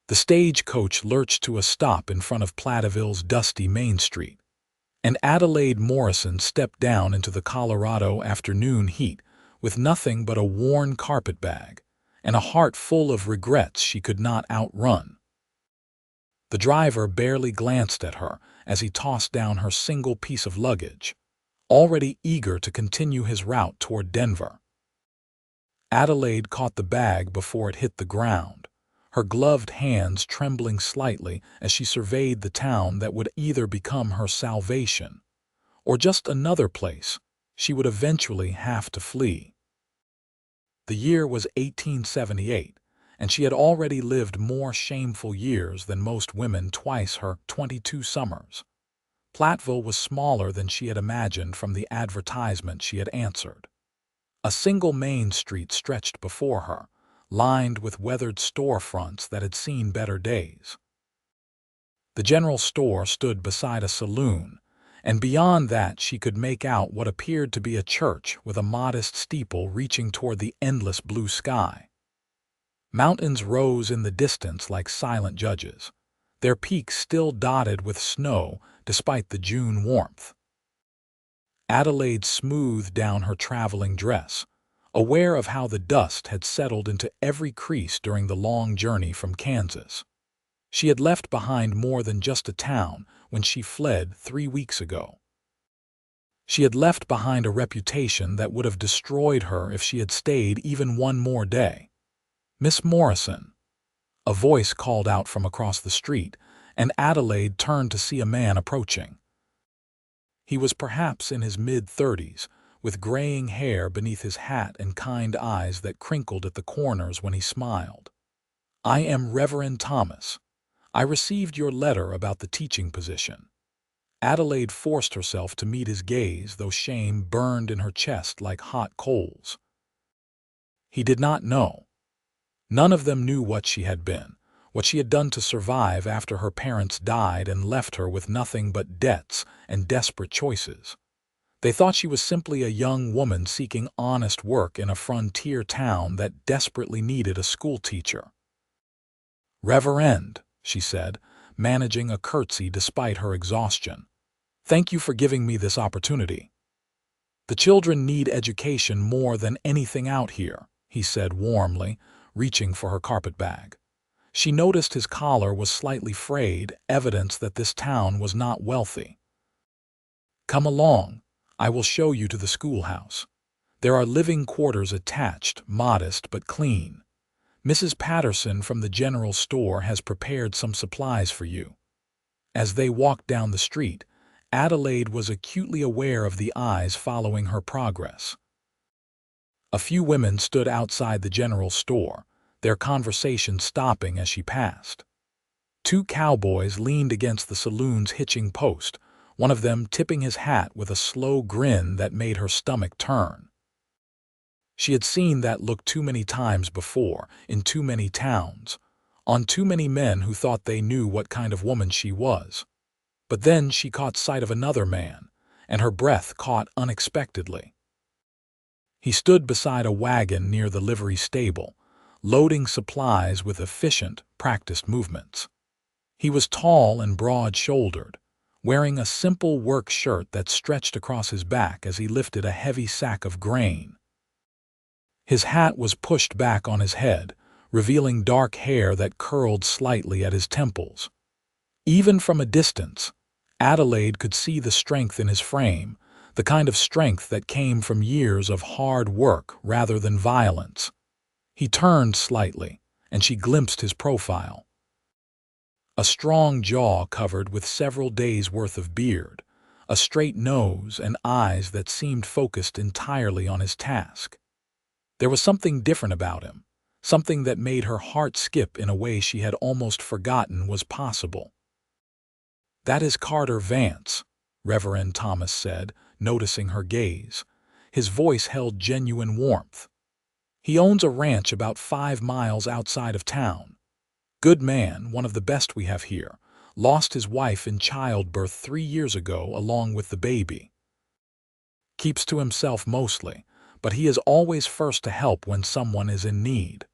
The stagecoach lurched to a stop in front of Platteville's dusty Main Street, and Adelaide Morrison stepped down into the Colorado afternoon heat with nothing but a worn carpetbag and a heart full of regrets she could not outrun. The driver barely glanced at her as he tossed down her single piece of luggage, already eager to continue his route toward Denver. Adelaide caught the bag before it hit the ground, her gloved hands trembling slightly as she surveyed the town that would either become her salvation or just another place she would eventually have to flee. The year was 1878, and she had already lived more shameful years than most women twice her 22 summers. Platteville was smaller than she had imagined from the advertisement she had answered. A single main street stretched before her, lined with weathered storefronts that had seen better days. The general store stood beside a saloon, and beyond that she could make out what appeared to be a church with a modest steeple reaching toward the endless blue sky. Mountains rose in the distance like silent judges, their peaks still dotted with snow despite the June warmth. Adelaide smoothed down her traveling dress, aware of how the dust had settled into every crease during the long journey from Kansas. She had left behind more than just a town when she fled 3 weeks ago. She had left behind a reputation that would have destroyed her if she had stayed even one more day. "Miss Morrison," a voice called out from across the street, and Adelaide turned to see a man approaching. He was perhaps in his mid-30s, with graying hair beneath his hat and kind eyes that crinkled at the corners when he smiled. "I am Reverend Thomas. I received your letter about the teaching position." Adelaide forced herself to meet his gaze, though shame burned in her chest like hot coals. He did not know. None of them knew what she had been, what she had done to survive after her parents died and left her with nothing but debts and desperate choices. They thought she was simply a young woman seeking honest work in a frontier town that desperately needed a schoolteacher. "Reverend," she said, managing a curtsy despite her exhaustion. "Thank you for giving me this opportunity." "The children need education more than anything out here," he said warmly, reaching for her carpetbag. She noticed his collar was slightly frayed, evidence that this town was not wealthy. "Come along. I will show you to the schoolhouse. There are living quarters attached, modest but clean. Mrs. Patterson from the general store has prepared some supplies for you." As they walked down the street, Adelaide was acutely aware of the eyes following her progress. A few women stood outside the general store, their conversation stopping as she passed. 2 cowboys leaned against the saloon's hitching post, one of them tipping his hat with a slow grin that made her stomach turn. She had seen that look too many times before, in too many towns, on too many men who thought they knew what kind of woman she was. But then she caught sight of another man, and her breath caught unexpectedly. He stood beside a wagon near the livery stable, loading supplies with efficient, practiced movements. He was tall and broad-shouldered, wearing a simple work shirt that stretched across his back as he lifted a heavy sack of grain. His hat was pushed back on his head, revealing dark hair that curled slightly at his temples. Even from a distance, Adelaide could see the strength in his frame, the kind of strength that came from years of hard work rather than violence. He turned slightly, and she glimpsed his profile. A strong jaw covered with several days' worth of beard, a straight nose and eyes that seemed focused entirely on his task. There was something different about him, something that made her heart skip in a way she had almost forgotten was possible. "That is Carter Vance," Reverend Thomas said, noticing her gaze. His voice held genuine warmth. "He owns a ranch about 5 miles outside of town. Good man, one of the best we have here. Lost his wife in childbirth 3 years ago along with the baby. Keeps to himself mostly, but he is always first to help when someone is in need."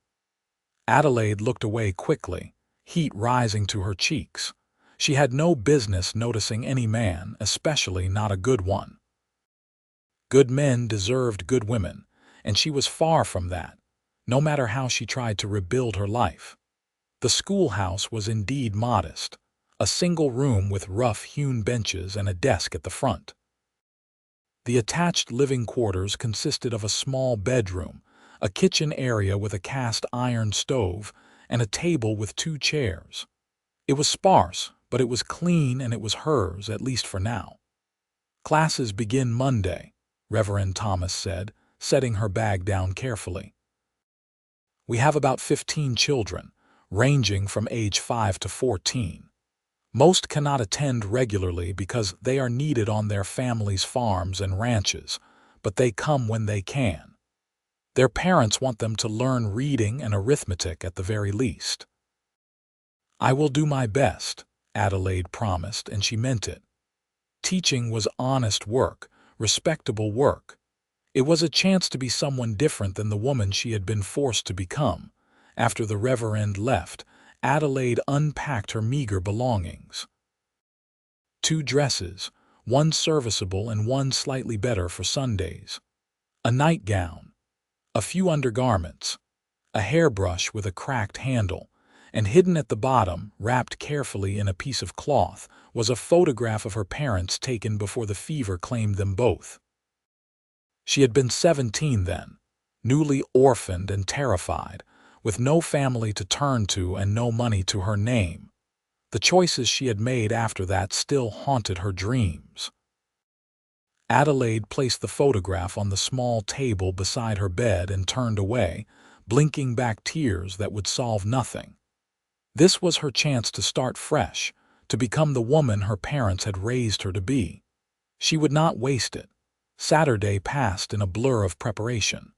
Adelaide looked away quickly, heat rising to her cheeks. She had no business noticing any man, especially not a good one. Good men deserved good women, and she was far from that, no matter how she tried to rebuild her life. The schoolhouse was indeed modest, a single room with rough-hewn benches and a desk at the front. The attached living quarters consisted of a small bedroom, a kitchen area with a cast-iron stove, and a table with 2 chairs. It was sparse, but it was clean and it was hers, at least for now. "Classes begin Monday," Reverend Thomas said, setting her bag down carefully. "We have about 15 children, ranging from age 5 to 14. Most cannot attend regularly because they are needed on their families' farms and ranches, but they come when they can. Their parents want them to learn reading and arithmetic at the very least." "I will do my best," Adelaide promised, and she meant it. Teaching was honest work, respectable work. It was a chance to be someone different than the woman she had been forced to become. After the Reverend left, Adelaide unpacked her meager belongings. 2 dresses, one serviceable and one slightly better for Sundays. A nightgown. A few undergarments. A hairbrush with a cracked handle. And hidden at the bottom, wrapped carefully in a piece of cloth, was a photograph of her parents taken before the fever claimed them both. She had been 17 then, newly orphaned and terrified, with no family to turn to and no money to her name. The choices she had made after that still haunted her dreams. Adelaide placed the photograph on the small table beside her bed and turned away, blinking back tears that would solve nothing. This was her chance to start fresh, to become the woman her parents had raised her to be. She would not waste it. Saturday passed in a blur of preparation.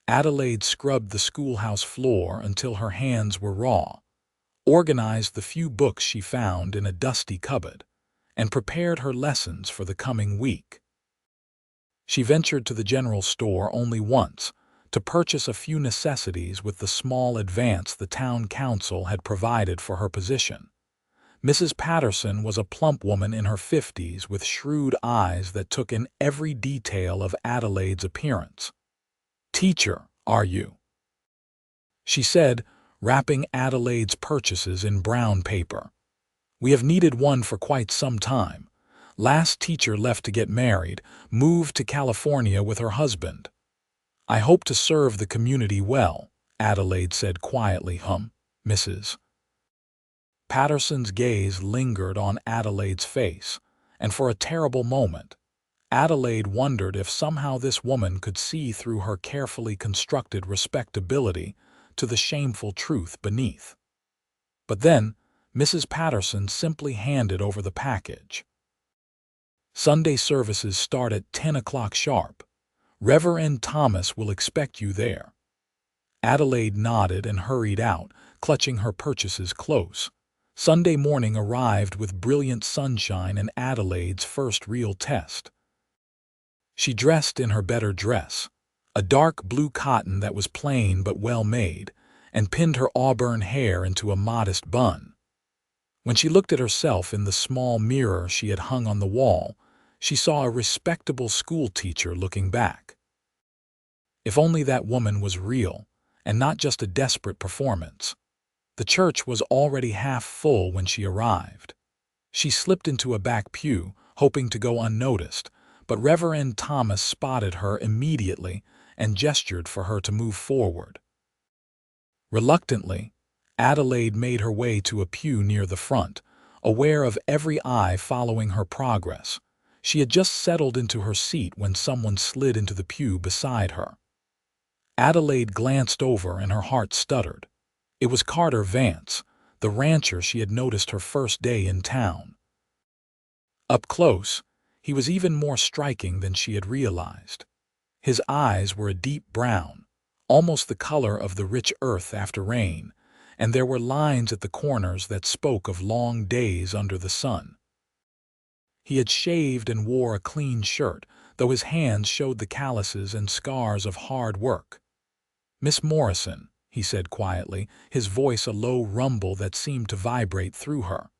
Adelaide scrubbed the schoolhouse floor until her hands were raw, organized the few books she found in a dusty cupboard, and prepared her lessons for the coming week. She ventured to the general store only once, to purchase a few necessities with the small advance the town council had provided for her position. Mrs. Patterson was a plump woman in her 50s with shrewd eyes that took in every detail of Adelaide's appearance. "Teacher, are you?" she said, wrapping Adelaide's purchases in brown paper. "We have needed one for quite some time. Last teacher left to get married, moved to California with her husband." "I hope to serve the community well," Adelaide said quietly. Mrs. Patterson's gaze lingered on Adelaide's face, and for a terrible moment, Adelaide wondered if somehow this woman could see through her carefully constructed respectability to the shameful truth beneath. But then, Mrs. Patterson simply handed over the package. "Sunday services start at 10 o'clock sharp. Reverend Thomas will expect you there." Adelaide nodded and hurried out, clutching her purchases close. Sunday morning arrived with brilliant sunshine and Adelaide's first real test. She dressed in her better dress, a dark blue cotton that was plain but well made, and pinned her auburn hair into a modest bun. When she looked at herself in the small mirror she had hung on the wall, she saw a respectable schoolteacher looking back. If only that woman was real, and not just a desperate performance. The church was already half full when she arrived. She slipped into a back pew, hoping to go unnoticed, but Reverend Thomas spotted her immediately and gestured for her to move forward. Reluctantly, Adelaide made her way to a pew near the front, aware of every eye following her progress. She had just settled into her seat when someone slid into the pew beside her. Adelaide glanced over and her heart stuttered. It was Carter Vance, the rancher she had noticed her first day in town. Up close, he was even more striking than she had realized. His eyes were a deep brown, almost the color of the rich earth after rain, and there were lines at the corners that spoke of long days under the sun. He had shaved and wore a clean shirt, though his hands showed the calluses and scars of hard work. "Miss Morrison," he said quietly, his voice a low rumble that seemed to vibrate through her.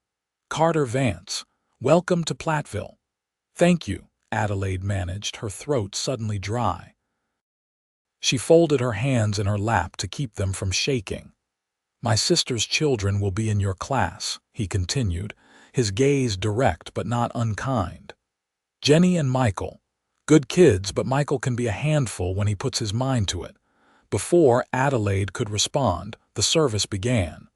"Carter Vance, welcome to Platteville." "Thank you," Adelaide managed, her throat suddenly dry. She folded her hands in her lap to keep them from shaking. "My sister's children will be in your class," he continued, his gaze direct but not unkind. "Jenny and Michael. Good kids, but Michael can be a handful when he puts his mind to it." Before Adelaide could respond, the service began.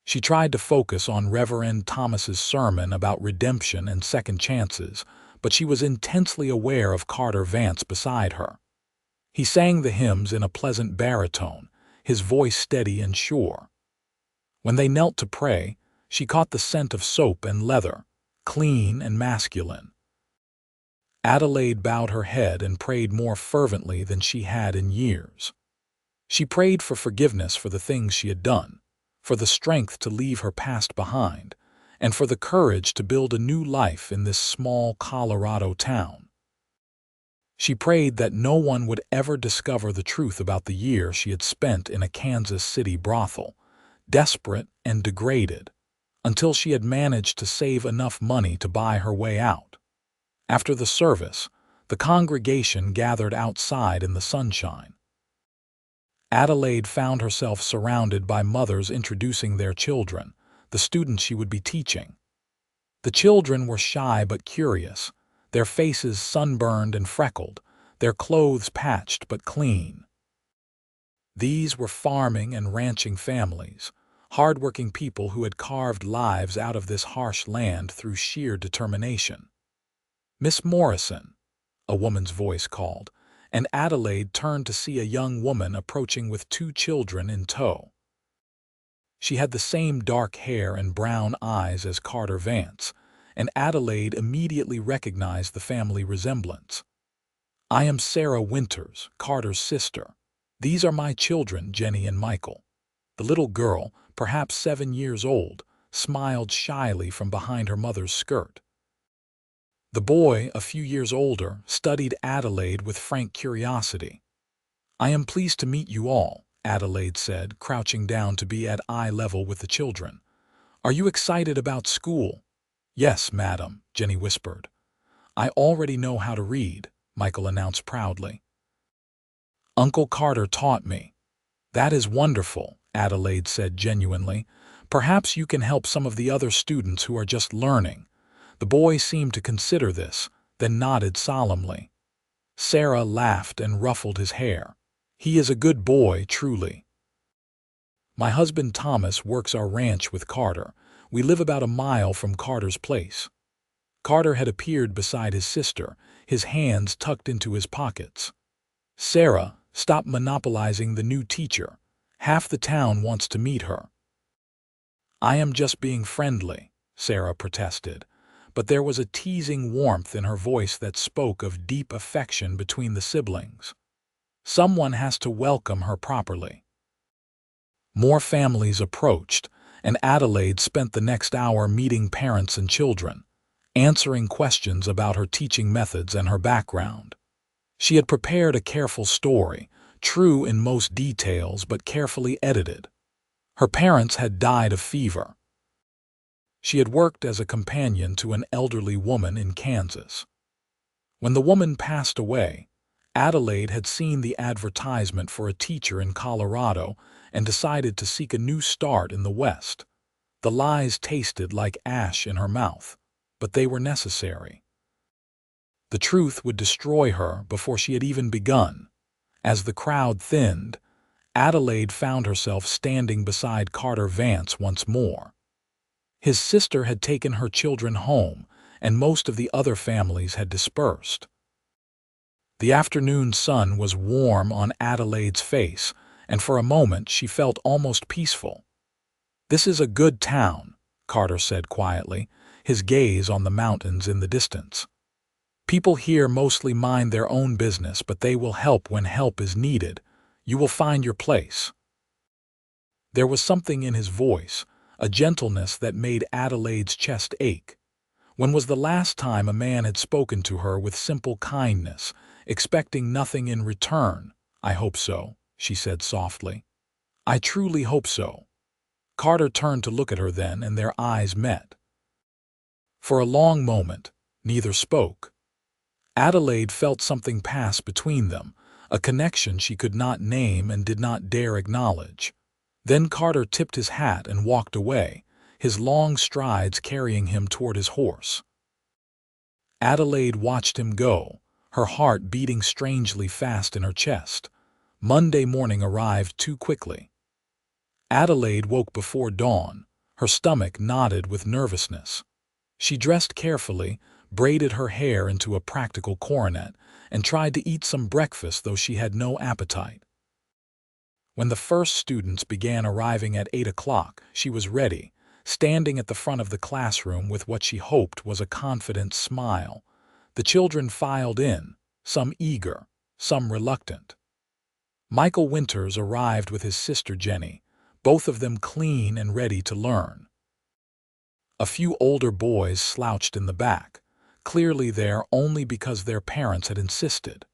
She tried to focus on Reverend Thomas's sermon about redemption and second chances, but she was intensely aware of Carter Vance beside her. He sang the hymns in a pleasant baritone, his voice steady and sure. When they knelt to pray, she caught the scent of soap and leather, clean and masculine. Adelaide bowed her head and prayed more fervently than she had in years. She prayed for forgiveness for the things she had done, for the strength to leave her past behind, and for the courage to build a new life in this small Colorado town. She prayed that no one would ever discover the truth about the year she had spent in a Kansas City brothel, desperate and degraded, until she had managed to save enough money to buy her way out. After the service, the congregation gathered outside in the sunshine. Adelaide found herself surrounded by mothers introducing their children, the students she would be teaching. The children were shy but curious, their faces sunburned and freckled, their clothes patched but clean. These were farming and ranching families, hardworking people who had carved lives out of this harsh land through sheer determination. "Miss Morrison," a woman's voice called, and Adelaide turned to see a young woman approaching with 2 children in tow. She had the same dark hair and brown eyes as Carter Vance, and Adelaide immediately recognized the family resemblance. "I am Sarah Winters, Carter's sister. These are my children, Jenny and Michael." The little girl, perhaps 7 years old, smiled shyly from behind her mother's skirt. The boy, a few years older, studied Adelaide with frank curiosity. "I am pleased to meet you all," Adelaide said, crouching down to be at eye level with the children. "Are you excited about school?" "Yes, madam," Jenny whispered. "I already know how to read," Michael announced proudly. "Uncle Carter taught me." "That is wonderful," Adelaide said genuinely. "Perhaps you can help some of the other students who are just learning." The boy seemed to consider this, then nodded solemnly. Sarah laughed and ruffled his hair. "He is a good boy, truly." "My husband Thomas works our ranch with Carter. We live about a mile from Carter's place." Carter had appeared beside his sister, his hands tucked into his pockets. "Sarah, stop monopolizing the new teacher. Half the town wants to meet her." "I am just being friendly," Sarah protested, but there was a teasing warmth in her voice that spoke of deep affection between the siblings. Someone has to welcome her properly. More families approached, and Adelaide spent the next hour meeting parents and children, answering questions about her teaching methods and her background. She had prepared a careful story, true in most details but carefully edited. Her parents had died of fever. She had worked as a companion to an elderly woman in Kansas. When the woman passed away, Adelaide had seen the advertisement for a teacher in Colorado and decided to seek a new start in the West. The lies tasted like ash in her mouth, but they were necessary. The truth would destroy her before she had even begun. As the crowd thinned, Adelaide found herself standing beside Carter Vance once more. His sister had taken her children home, and most of the other families had dispersed. The afternoon sun was warm on Adelaide's face, and for a moment she felt almost peaceful. "This is a good town," Carter said quietly, his gaze on the mountains in the distance. "People here mostly mind their own business, but they will help when help is needed. You will find your place." There was something in his voice, a gentleness that made Adelaide's chest ache. When was the last time a man had spoken to her with simple kindness, expecting nothing in return? "I hope so," she said softly. I truly hope so. Carter turned to look at her then, and their eyes met. For a long moment, neither spoke. Adelaide felt something pass between them, a connection she could not name and did not dare acknowledge. Then Carter tipped his hat and walked away, his long strides carrying him toward his horse. Adelaide watched him go, her heart beating strangely fast in her chest. Monday morning arrived too quickly. Adelaide woke before dawn, her stomach knotted with nervousness. She dressed carefully, braided her hair into a practical coronet, and tried to eat some breakfast, though she had no appetite. When the first students began arriving at 8 o'clock, she was ready, standing at the front of the classroom with what she hoped was a confident smile. The children filed in, some eager, some reluctant. Michael Winters arrived with his sister Jenny, both of them clean and ready to learn. A few older boys slouched in the back, clearly there only because their parents had insisted.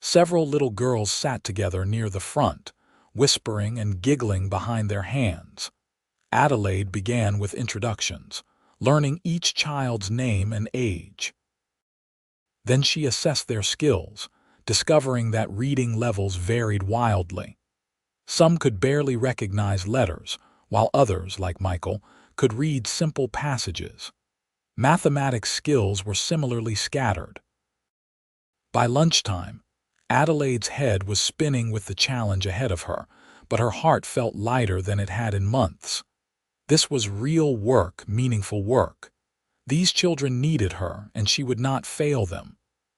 Several little girls sat together near the front, whispering and giggling behind their hands. Adelaide began with introductions, learning each child's name and age. Then she assessed their skills, discovering that reading levels varied wildly. Some could barely recognize letters, while others, like Michael, could read simple passages. Mathematics skills were similarly scattered. By lunchtime, Adelaide's head was spinning with the challenge ahead of her, but her heart felt lighter than it had in months. This was real work, meaningful work. These children needed her, and she would not fail them.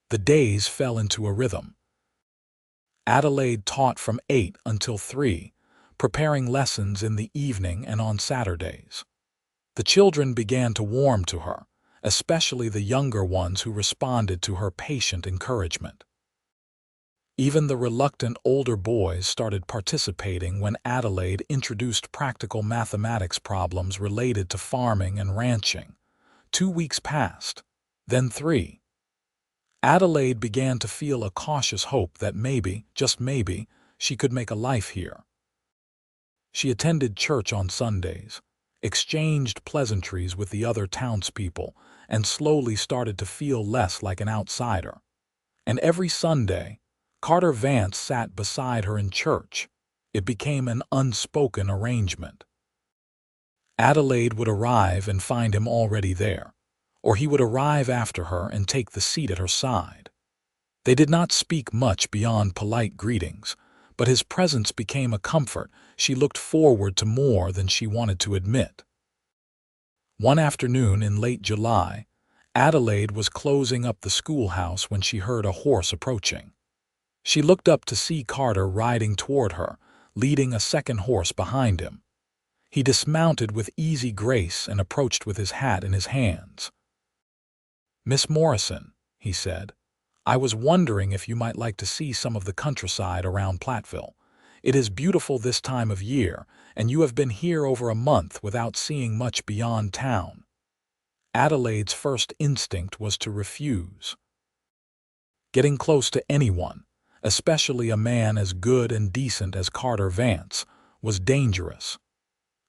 The days fell into a rhythm. Adelaide taught from 8 until 3, preparing lessons in the evening and on Saturdays. The children began to warm to her, especially the younger ones who responded to her patient encouragement. Even the reluctant older boys started participating when Adelaide introduced practical mathematics problems related to farming and ranching. 2 weeks passed, then 3. Adelaide began to feel a cautious hope that maybe, just maybe, she could make a life here. She attended church on Sundays, exchanged pleasantries with the other townspeople, and slowly started to feel less like an outsider. And every Sunday, Carter Vance sat beside her in church. It became an unspoken arrangement. Adelaide would arrive and find him already there, or he would arrive after her and take the seat at her side. They did not speak much beyond polite greetings, but his presence became a comfort she looked forward to more than she wanted to admit. One afternoon in late July, Adelaide was closing up the schoolhouse when she heard a horse approaching. She looked up to see Carter riding toward her, leading a second horse behind him. He dismounted with easy grace and approached with his hat in his hands. "Miss Morrison," he said, "I was wondering if you might like to see some of the countryside around Platteville. It is beautiful this time of year, and you have been here over a month without seeing much beyond town." Adelaide's first instinct was to refuse. Getting close to anyone, especially a man as good and decent as Carter Vance, was dangerous.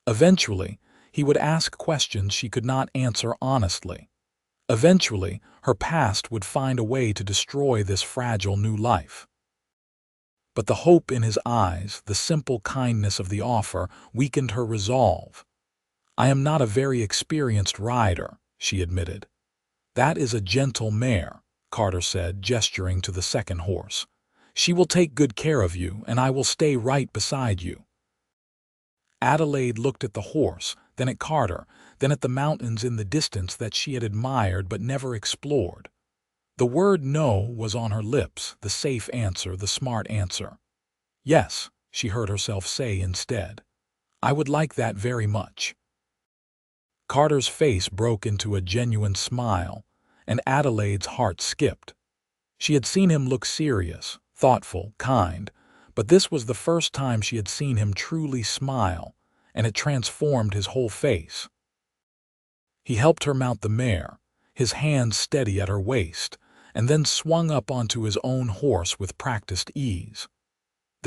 Eventually, he would ask questions she could not answer honestly. Eventually, her past would find a way to destroy this fragile new life. But the hope in his eyes, the simple kindness of the offer, weakened her resolve. "I am not a very experienced rider," she admitted. "That is a gentle mare," Carter said, gesturing to the second horse. "She will take good care of you, and I will stay right beside you." Adelaide looked at the horse, then at Carter, then at the mountains in the distance that she had admired but never explored. The word no was on her lips, the safe answer, the smart answer. "Yes," she heard herself say instead. "I would like that very much." Carter's face broke into a genuine smile, and Adelaide's heart skipped. She had seen him look serious, thoughtful, kind, but this was the first time she had seen him truly smile, and it transformed his whole face. He helped her mount the mare, his hands steady at her waist, and then swung up onto his own horse with practiced ease.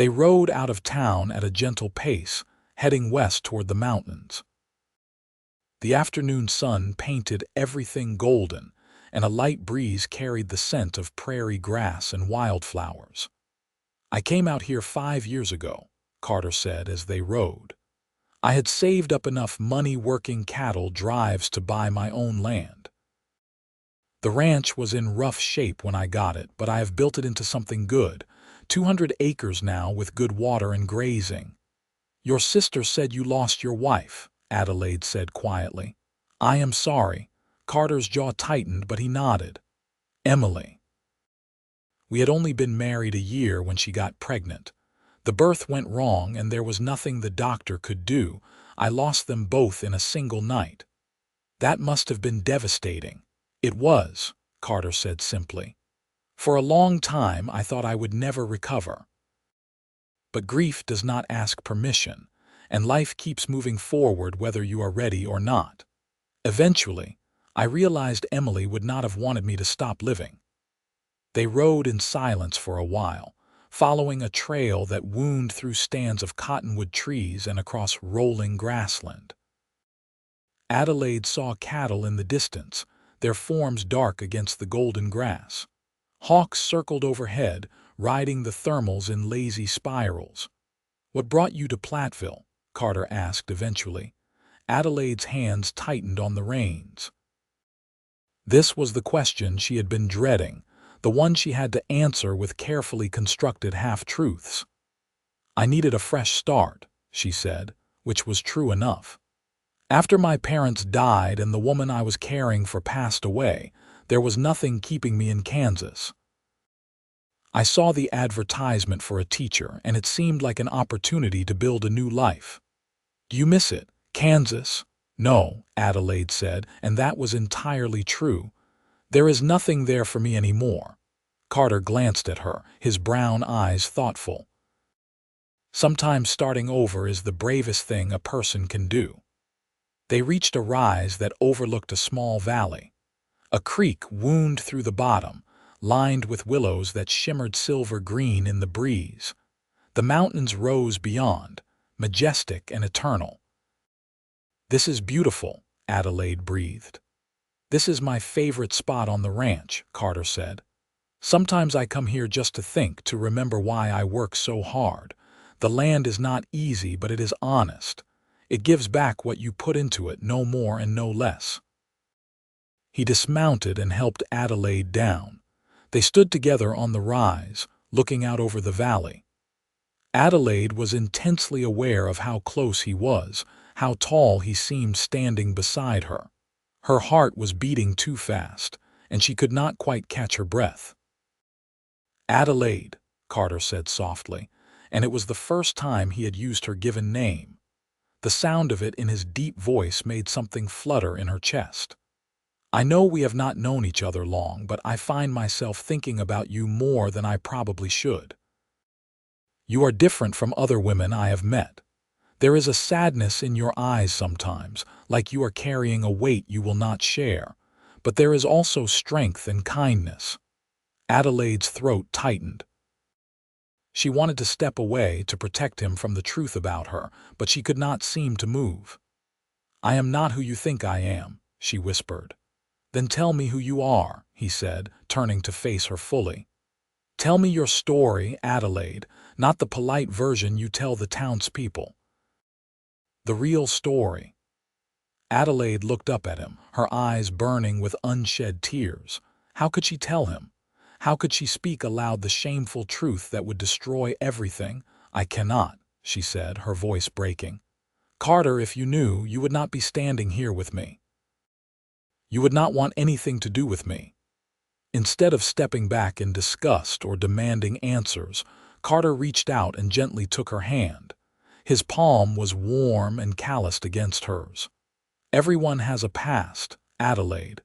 They rode out of town at a gentle pace, heading west toward the mountains. The afternoon sun painted everything golden, and a light breeze carried the scent of prairie grass and wildflowers. "I came out here 5 years ago," Carter said as they rode. "I had saved up enough money working cattle drives to buy my own land. The ranch was in rough shape when I got it, but I have built it into something good. 200 acres now with good water and grazing." "Your sister said you lost your wife," Adelaide said quietly. "I am sorry." Carter's jaw tightened, but he nodded. "Emily. We had only been married a year when she got pregnant. The birth went wrong and there was nothing the doctor could do. I lost them both in a single night." "That must have been devastating." "It was," Carter said simply. "For a long time I thought I would never recover. But grief does not ask permission, and life keeps moving forward whether you are ready or not. Eventually, I realized Emily would not have wanted me to stop living." They rode in silence for a while, following a trail that wound through stands of cottonwood trees and across rolling grassland. Adelaide saw cattle in the distance, their forms dark against the golden grass. Hawks circled overhead, riding the thermals in lazy spirals. "What brought you to Platteville?" Carter asked eventually. Adelaide's hands tightened on the reins. This was the question she had been dreading, the one she had to answer with carefully constructed half-truths. "I needed a fresh start," she said, which was true enough. "After my parents died and the woman I was caring for passed away, there was nothing keeping me in Kansas. I saw the advertisement for a teacher, and it seemed like an opportunity to build a new life." "Do you miss it, Kansas?" "No," Adelaide said, and that was entirely true. "There is nothing there for me anymore." Carter glanced at her, his brown eyes thoughtful. "Sometimes starting over is the bravest thing a person can do." They reached a rise that overlooked a small valley. A creek wound through the bottom, lined with willows that shimmered silver green in the breeze. The mountains rose beyond, majestic and eternal. "This is beautiful," Adelaide breathed. "This is my favorite spot on the ranch," Carter said. "Sometimes I come here just to think, to remember why I work so hard. The land is not easy, but it is honest. It gives back what you put into it, no more and no less." He dismounted and helped Adelaide down. They stood together on the rise, looking out over the valley. Adelaide was intensely aware of how close he was, how tall he seemed standing beside her. Her heart was beating too fast, and she could not quite catch her breath. "Adelaide," Carter said softly, and it was the first time he had used her given name. The sound of it in his deep voice made something flutter in her chest. "I know we have not known each other long, but I find myself thinking about you more than I probably should. You are different from other women I have met. There is a sadness in your eyes sometimes, like you are carrying a weight you will not share, but there is also strength and kindness." Adelaide's throat tightened. She wanted to step away to protect him from the truth about her, but she could not seem to move. "I am not who you think I am," she whispered. "Then tell me who you are," he said, turning to face her fully. "Tell me your story, Adelaide, not the polite version you tell the townspeople. The real story." Adelaide looked up at him, her eyes burning with unshed tears. How could she tell him? How could she speak aloud the shameful truth that would destroy everything? "I cannot," she said, her voice breaking. "Carter, if you knew, you would not be standing here with me. You would not want anything to do with me." Instead of stepping back in disgust or demanding answers, Carter reached out and gently took her hand. His palm was warm and calloused against hers. "Everyone has a past, Adelaide.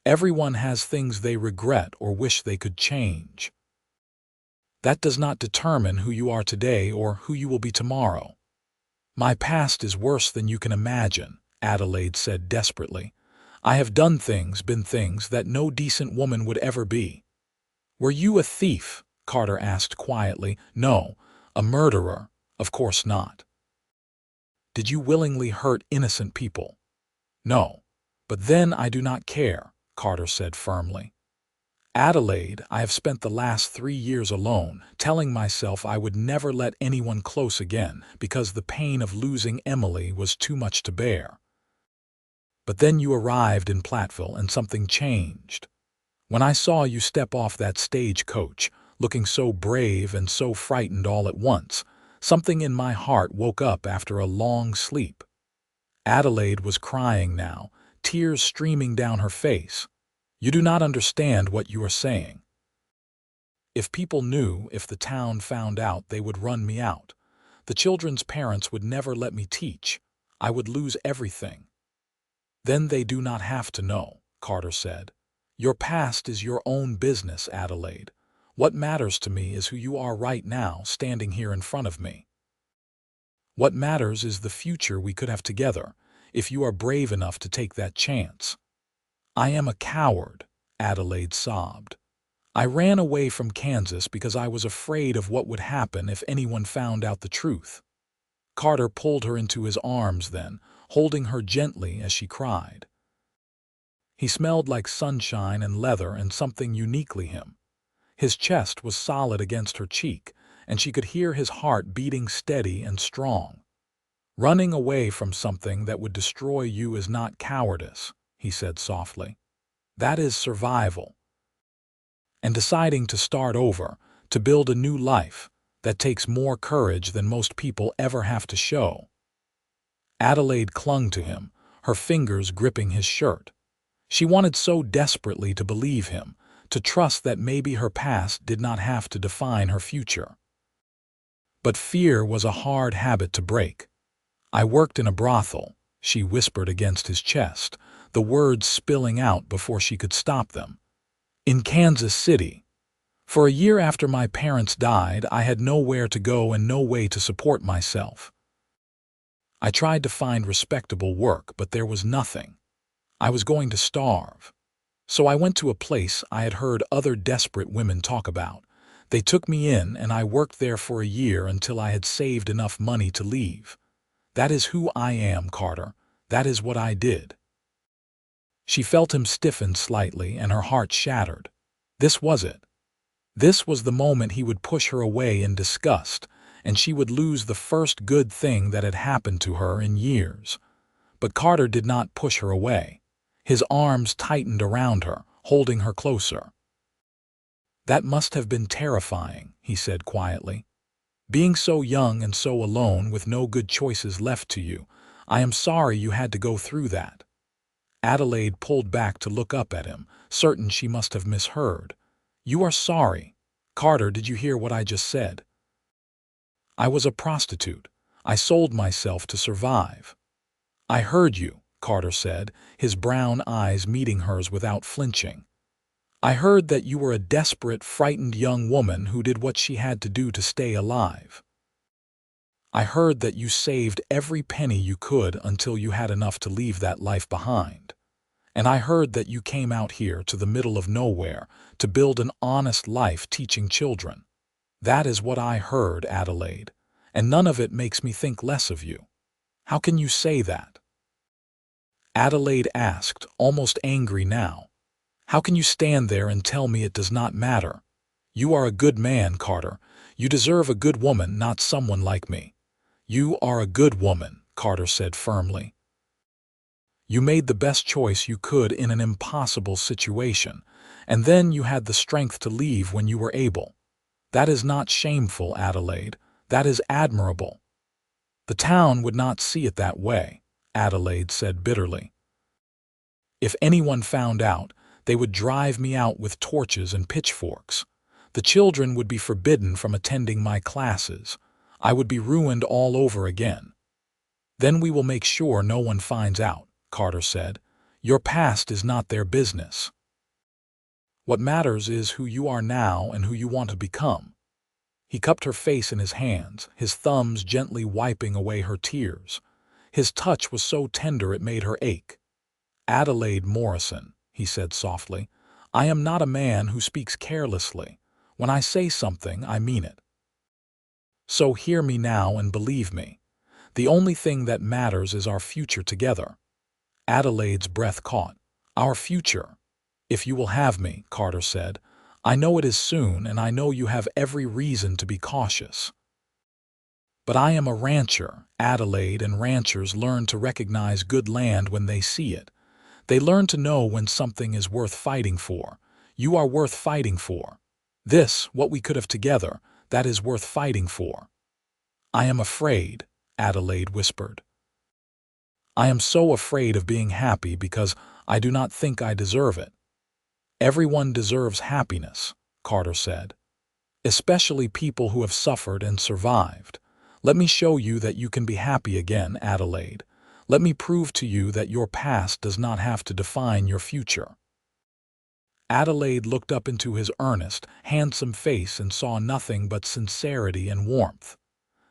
Everyone has things they regret or wish they could change. That does not determine who you are today or who you will be tomorrow." "My past is worse than you can imagine," Adelaide said desperately. "I have done things, been things that no decent woman would ever be." "Were you a thief?" Carter asked quietly. "No, A murderer? Of course not. Did you willingly hurt innocent people? No. But then I do not care, Carter said firmly. Adelaide, I have spent the last 3 years alone, telling myself I would never let anyone close again because the pain of losing Emily was too much to bear. But then you arrived in Platteville and something changed. When I saw you step off that stagecoach, looking so brave and so frightened all at once, something in my heart woke up after a long sleep. Adelaide was crying now, tears streaming down her face. You do not understand what you are saying. If people knew, if the town found out, they would run me out. The children's parents would never let me teach. I would lose everything. Then they do not have to know, Carter said. Your past is your own business, Adelaide. What matters to me is who you are right now, standing here in front of me. What matters is the future we could have together, if you are brave enough to take that chance. I am a coward, Adelaide sobbed. I ran away from Kansas because I was afraid of what would happen if anyone found out the truth. Carter pulled her into his arms then, holding her gently as she cried. He smelled like sunshine and leather and something uniquely him. His chest was solid against her cheek, and she could hear his heart beating steady and strong. Running away from something that would destroy you is not cowardice, he said softly. That is survival. And deciding to start over, to build a new life, that takes more courage than most people ever have to show. Adelaide clung to him, her fingers gripping his shirt. She wanted so desperately to believe him, to trust that maybe her past did not have to define her future. But fear was a hard habit to break. I worked in a brothel, she whispered against his chest, the words spilling out before she could stop them. In Kansas City. For a year after my parents died, I had nowhere to go and no way to support myself. I tried to find respectable work, but there was nothing. I was going to starve. So I went to a place I had heard other desperate women talk about. They took me in and I worked there for a year until I had saved enough money to leave. That is who I am, Carter. That is what I did. She felt him stiffen slightly and her heart shattered. This was it. This was the moment he would push her away in disgust, and she would lose the first good thing that had happened to her in years. But Carter did not push her away. His arms tightened around her, holding her closer. That must have been terrifying, he said quietly. Being so young and so alone with no good choices left to you, I am sorry you had to go through that. Adelaide pulled back to look up at him, certain she must have misheard. You are sorry. Carter, did you hear what I just said? I was a prostitute. I sold myself to survive. I heard you, Carter said, his brown eyes meeting hers without flinching. I heard that you were a desperate, frightened young woman who did what she had to do to stay alive. I heard that you saved every penny you could until you had enough to leave that life behind. And I heard that you came out here to the middle of nowhere to build an honest life teaching children. That is what I heard, Adelaide, and none of it makes me think less of you. How can you say that? Adelaide asked, almost angry now. How can you stand there and tell me it does not matter? You are a good man, Carter. You deserve a good woman, not someone like me. You are a good woman, Carter said firmly. You made the best choice you could in an impossible situation, and then you had the strength to leave when you were able. That is not shameful, Adelaide. That is admirable. The town would not see it that way, Adelaide said bitterly. If anyone found out, they would drive me out with torches and pitchforks. The children would be forbidden from attending my classes. I would be ruined all over again. Then we will make sure no one finds out, Carter said. Your past is not their business. What matters is who you are now and who you want to become. He cupped her face in his hands, his thumbs gently wiping away her tears. His touch was so tender it made her ache. Adelaide Morrison, he said softly, I am not a man who speaks carelessly. When I say something, I mean it. So hear me now and believe me. The only thing that matters is our future together." Adelaide's breath caught. "Our future. If you will have me," Carter said. "I know it is soon, and I know you have every reason to be cautious." "But I am a rancher, Adelaide, and ranchers learn to recognize good land when they see it. They learn to know when something is worth fighting for. You are worth fighting for. This, what we could have together, that is worth fighting for." "I am afraid," Adelaide whispered. "I am so afraid of being happy because I do not think I deserve it." "Everyone deserves happiness," Carter said. "Especially people who have suffered and survived. Let me show you that you can be happy again, Adelaide. Let me prove to you that your past does not have to define your future." Adelaide looked up into his earnest, handsome face and saw nothing but sincerity and warmth.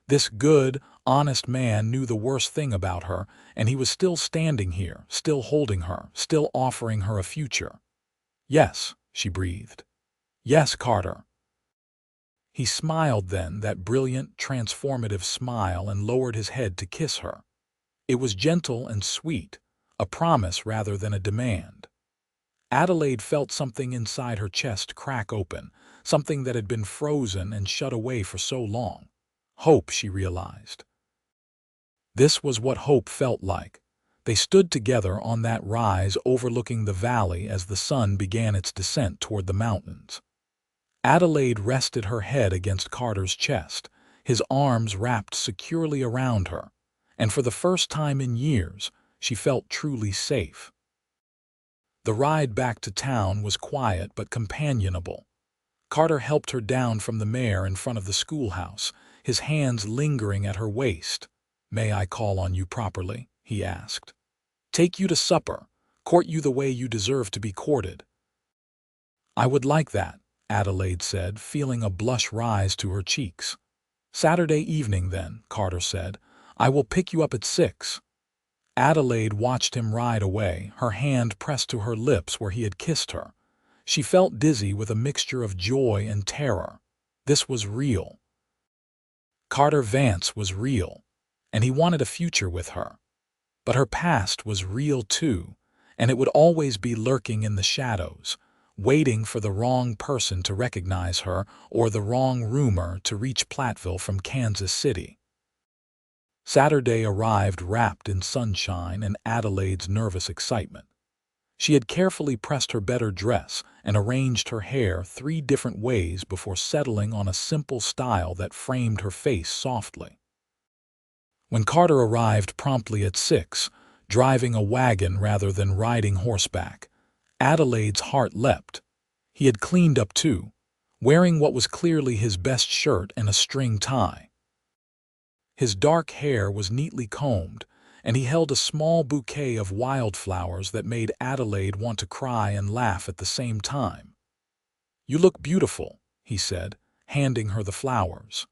This good, honest man knew the worst thing about her, and he was still standing here, still holding her, still offering her a future. "Yes," she breathed. "Yes, Carter." He smiled then, that brilliant, transformative smile, and lowered his head to kiss her. It was gentle and sweet, a promise rather than a demand. Adelaide felt something inside her chest crack open, something that had been frozen and shut away for so long. Hope, she realized. This was what hope felt like. They stood together on that rise overlooking the valley as the sun began its descent toward the mountains. Adelaide rested her head against Carter's chest, his arms wrapped securely around her, and for the first time in years, she felt truly safe. The ride back to town was quiet but companionable. Carter helped her down from the mare in front of the schoolhouse, his hands lingering at her waist. "May I call on you properly?" he asked. "Take you to supper, court you the way you deserve to be courted." "I would like that," Adelaide said, feeling a blush rise to her cheeks. "Saturday evening, then," Carter said. "I will pick you up at 6. Adelaide watched him ride away, her hand pressed to her lips where he had kissed her. She felt dizzy with a mixture of joy and terror. This was real. Carter Vance was real, and he wanted a future with her. But her past was real too, and it would always be lurking in the shadows, waiting for the wrong person to recognize her or the wrong rumor to reach Platteville from Kansas City. Saturday arrived wrapped in sunshine and Adelaide's nervous excitement. She had carefully pressed her better dress and arranged her hair 3 different ways before settling on a simple style that framed her face softly. When Carter arrived promptly at 6, driving a wagon rather than riding horseback, Adelaide's heart leapt. He had cleaned up too, wearing what was clearly his best shirt and a string tie. His dark hair was neatly combed, and he held a small bouquet of wildflowers that made Adelaide want to cry and laugh at the same time. "You look beautiful," he said, handing her the flowers.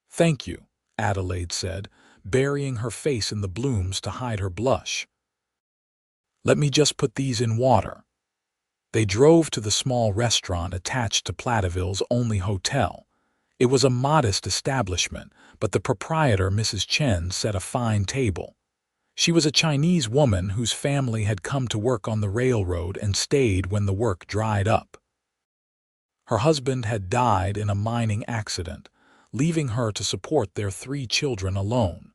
"Thank you," Adelaide said, burying her face in the blooms to hide her blush. "Let me just put these in water." They drove to the small restaurant attached to Platteville's only hotel. It was a modest establishment, but the proprietor, Mrs. Chen, set a fine table. She was a Chinese woman whose family had come to work on the railroad and stayed when the work dried up. Her husband had died in a mining accident, leaving her to support their 3 children alone.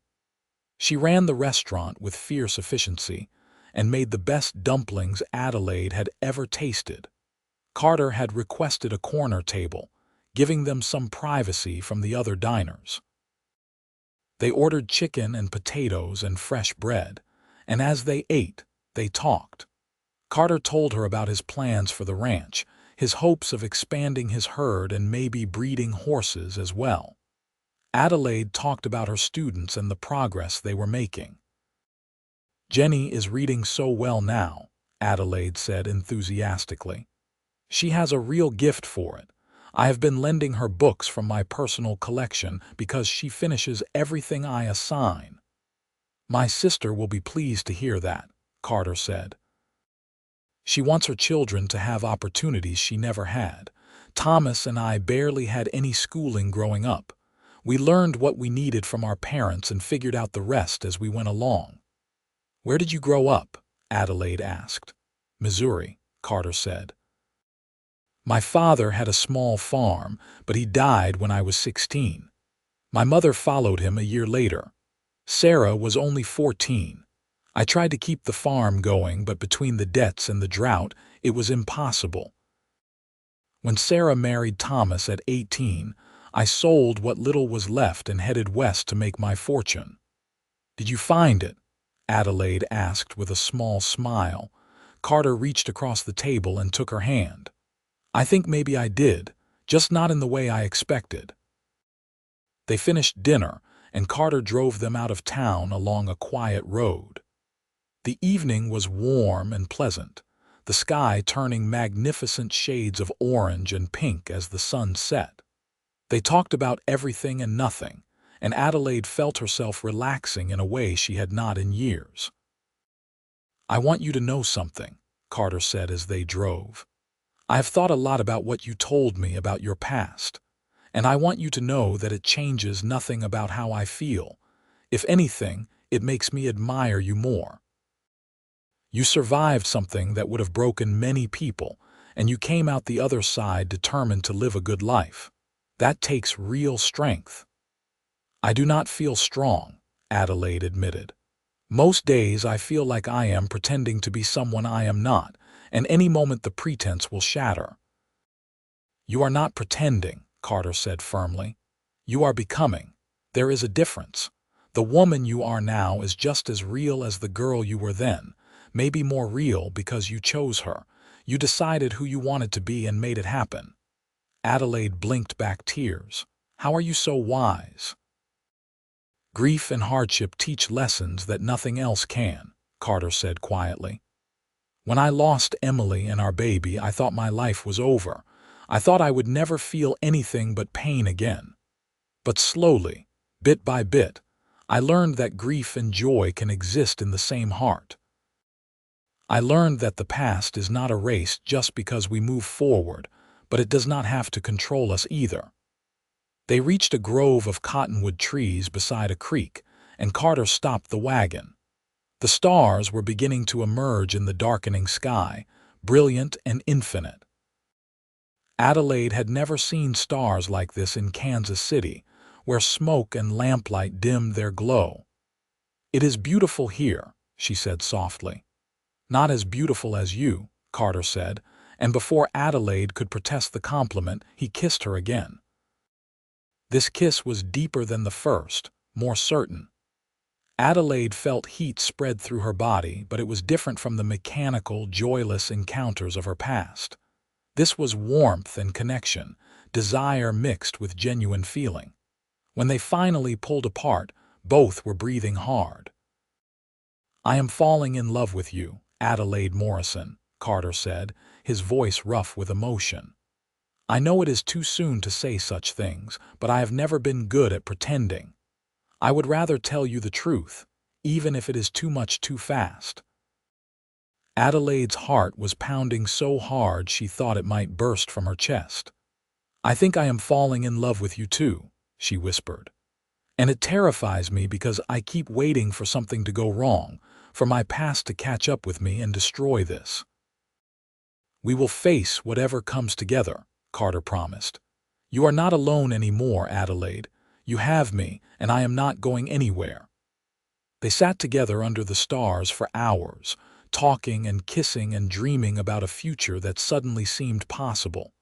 She ran the restaurant with fierce efficiency and made the best dumplings Adelaide had ever tasted. Carter had requested a corner table, giving them some privacy from the other diners. They ordered chicken and potatoes and fresh bread, and as they ate, they talked. Carter told her about his plans for the ranch, his hopes of expanding his herd and maybe breeding horses as well. Adelaide talked about her students and the progress they were making. "Jenny is reading so well now," Adelaide said enthusiastically. "She has a real gift for it. I have been lending her books from my personal collection because she finishes everything I assign." "My sister will be pleased to hear that," Carter said. "She wants her children to have opportunities she never had. Thomas and I barely had any schooling growing up. We learned what we needed from our parents and figured out the rest as we went along. Where did you grow up? Adelaide asked. Missouri, Carter said. My father had a small farm, but he died when I was 16. My mother followed him a year later. Sarah was only 14. I tried to keep the farm going, but between the debts and the drought, it was impossible. When Sarah married Thomas at 18, I sold what little was left and headed west to make my fortune. Did you find it? Adelaide asked with a small smile. Carter reached across the table and took her hand. I think maybe I did, just not in the way I expected. They finished dinner, and Carter drove them out of town along a quiet road. The evening was warm and pleasant, the sky turning magnificent shades of orange and pink as the sun set. They talked about everything and nothing, and Adelaide felt herself relaxing in a way she had not in years. I want you to know something, Carter said as they drove. I have thought a lot about what you told me about your past, and I want you to know that it changes nothing about how I feel. If anything, it makes me admire you more. You survived something that would have broken many people, and you came out the other side determined to live a good life. That takes real strength. I do not feel strong, Adelaide admitted. Most days I feel like I am pretending to be someone I am not, and any moment the pretense will shatter. You are not pretending, Carter said firmly. You are becoming. There is a difference. The woman you are now is just as real as the girl you were then, maybe more real because you chose her. You decided who you wanted to be and made it happen. Adelaide blinked back tears. How are you so wise? Grief and hardship teach lessons that nothing else can, Carter said quietly. When I lost Emily and our baby, I thought my life was over. I thought I would never feel anything but pain again. But slowly, bit by bit, I learned that grief and joy can exist in the same heart. I learned that the past is not erased just because we move forward, but it does not have to control us either. They reached a grove of cottonwood trees beside a creek, and Carter stopped the wagon. The stars were beginning to emerge in the darkening sky, brilliant and infinite. Adelaide had never seen stars like this in Kansas City, where smoke and lamplight dimmed their glow. It is beautiful here, she said softly. Not as beautiful as you, Carter said, and before Adelaide could protest the compliment, he kissed her again. This kiss was deeper than the first, more certain. Adelaide felt heat spread through her body, but it was different from the mechanical, joyless encounters of her past. This was warmth and connection, desire mixed with genuine feeling. When they finally pulled apart, both were breathing hard. I am falling in love with you, Adelaide Morrison, Carter said, his voice rough with emotion. I know it is too soon to say such things, but I have never been good at pretending. I would rather tell you the truth, even if it is too much too fast. Adelaide's heart was pounding so hard she thought it might burst from her chest. I think I am falling in love with you too, she whispered. And it terrifies me because I keep waiting for something to go wrong, for my past to catch up with me and destroy this. We will face whatever comes together, Carter promised. You are not alone anymore, Adelaide. You have me, and I am not going anywhere. They sat together under the stars for hours, talking and kissing and dreaming about a future that suddenly seemed possible.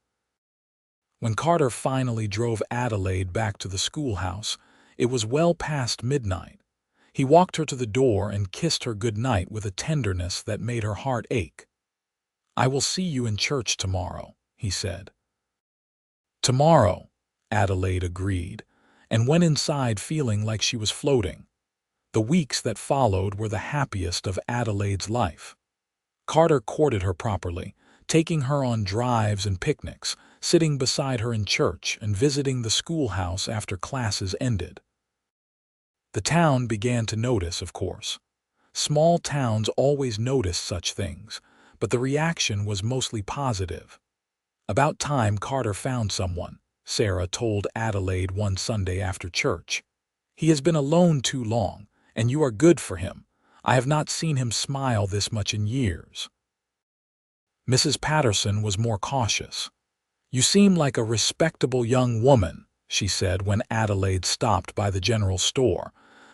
When Carter finally drove Adelaide back to the schoolhouse, it was well past midnight. He walked her to the door and kissed her good night with a tenderness that made her heart ache. I will see you in church tomorrow, he said. Tomorrow, Adelaide agreed, and went inside feeling like she was floating. The weeks that followed were the happiest of Adelaide's life. Carter courted her properly, taking her on drives and picnics, sitting beside her in church and visiting the schoolhouse after classes ended. The town began to notice, of course. Small towns always notice such things, but the reaction was mostly positive. About time Carter found someone. Sarah told Adelaide one Sunday after church. "He has been alone too long, and you are good for him. I have not seen him smile this much in years." Mrs. Patterson was more cautious. "You seem like a respectable young woman," she said when Adelaide stopped by the general store.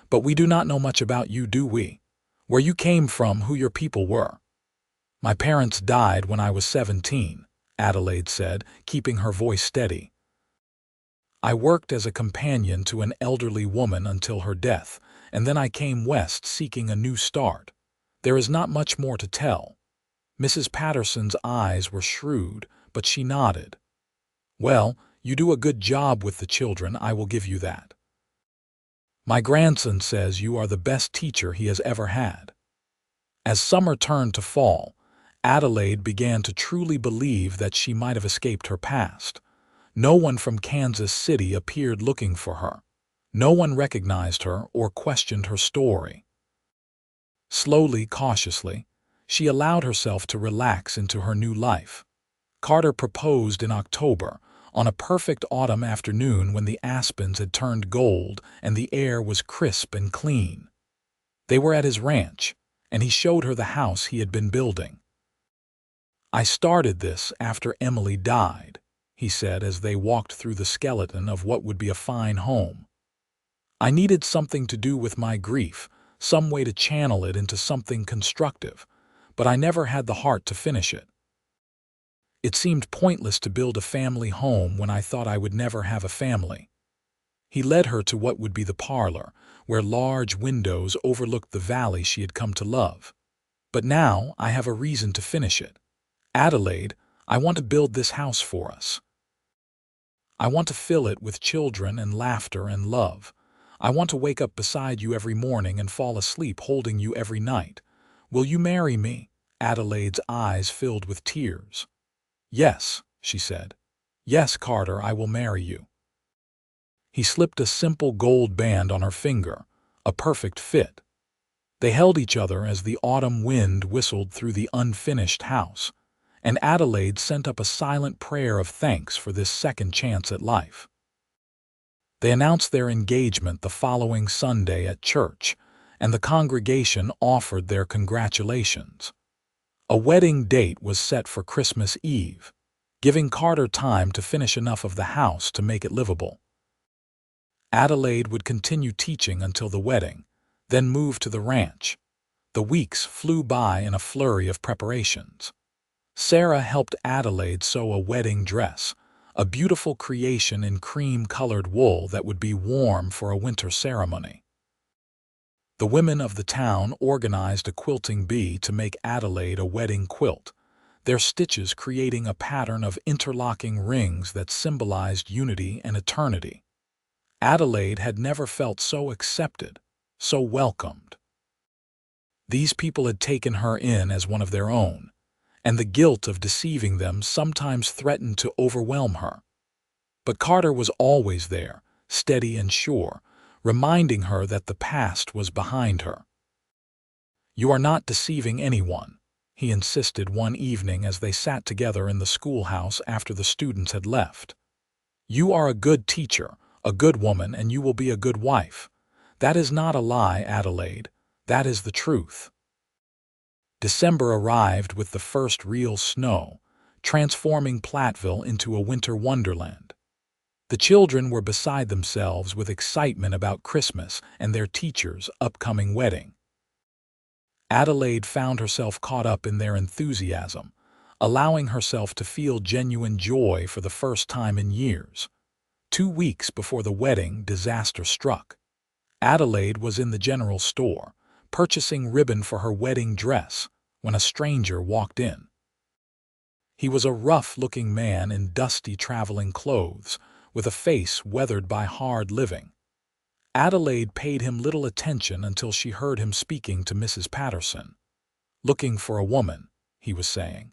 "But we do not know much about you, do we? Where you came from, who your people were?" "My parents died when I was 17, Adelaide said, keeping her voice steady. "I worked as a companion to an elderly woman until her death, and then I came west seeking a new start. There is not much more to tell." Mrs. Patterson's eyes were shrewd, but she nodded. "Well, you do a good job with the children, I will give you that. My grandson says you are the best teacher he has ever had." As summer turned to fall, Adelaide began to truly believe that she might have escaped her past. No one from Kansas City appeared looking for her. No one recognized her or questioned her story. Slowly, cautiously, she allowed herself to relax into her new life. Carter proposed in October, on a perfect autumn afternoon when the aspens had turned gold and the air was crisp and clean. They were at his ranch, and he showed her the house he had been building. "I started this after Emily died," he said as they walked through the skeleton of what would be a fine home. "I needed something to do with my grief, some way to channel it into something constructive, but I never had the heart to finish it. It seemed pointless to build a family home when I thought I would never have a family." He led her to what would be the parlor, where large windows overlooked the valley she had come to love. "But now I have a reason to finish it. Adelaide, I want to build this house for us. I want to fill it with children and laughter and love. I want to wake up beside you every morning and fall asleep holding you every night. Will you marry me?" Adelaide's eyes filled with tears. "Yes," she said. "Yes, Carter, I will marry you." He slipped a simple gold band on her finger, a perfect fit. They held each other as the autumn wind whistled through the unfinished house, and Adelaide sent up a silent prayer of thanks for this second chance at life. They announced their engagement the following Sunday at church, and the congregation offered their congratulations. A wedding date was set for Christmas Eve, giving Carter time to finish enough of the house to make it livable. Adelaide would continue teaching until the wedding, then move to the ranch. The weeks flew by in a flurry of preparations. Sarah helped Adelaide sew a wedding dress, a beautiful creation in cream-colored wool that would be warm for a winter ceremony. The women of the town organized a quilting bee to make Adelaide a wedding quilt, their stitches creating a pattern of interlocking rings that symbolized unity and eternity. Adelaide had never felt so accepted, so welcomed. These people had taken her in as one of their own, and the guilt of deceiving them sometimes threatened to overwhelm her. But Carter was always there, steady and sure, reminding her that the past was behind her. "You are not deceiving anyone," he insisted one evening as they sat together in the schoolhouse after the students had left. "You are a good teacher, a good woman, and you will be a good wife. That is not a lie, Adelaide. That is the truth." December arrived with the first real snow, transforming Platteville into a winter wonderland. The children were beside themselves with excitement about Christmas and their teacher's upcoming wedding. Adelaide found herself caught up in their enthusiasm, allowing herself to feel genuine joy for the first time in years. 2 weeks before the wedding, disaster struck. Adelaide was in the general store, purchasing ribbon for her wedding dress, when a stranger walked in. He was a rough-looking man in dusty traveling clothes, with a face weathered by hard living. Adelaide paid him little attention until she heard him speaking to Mrs. Patterson. "Looking for a woman," he was saying.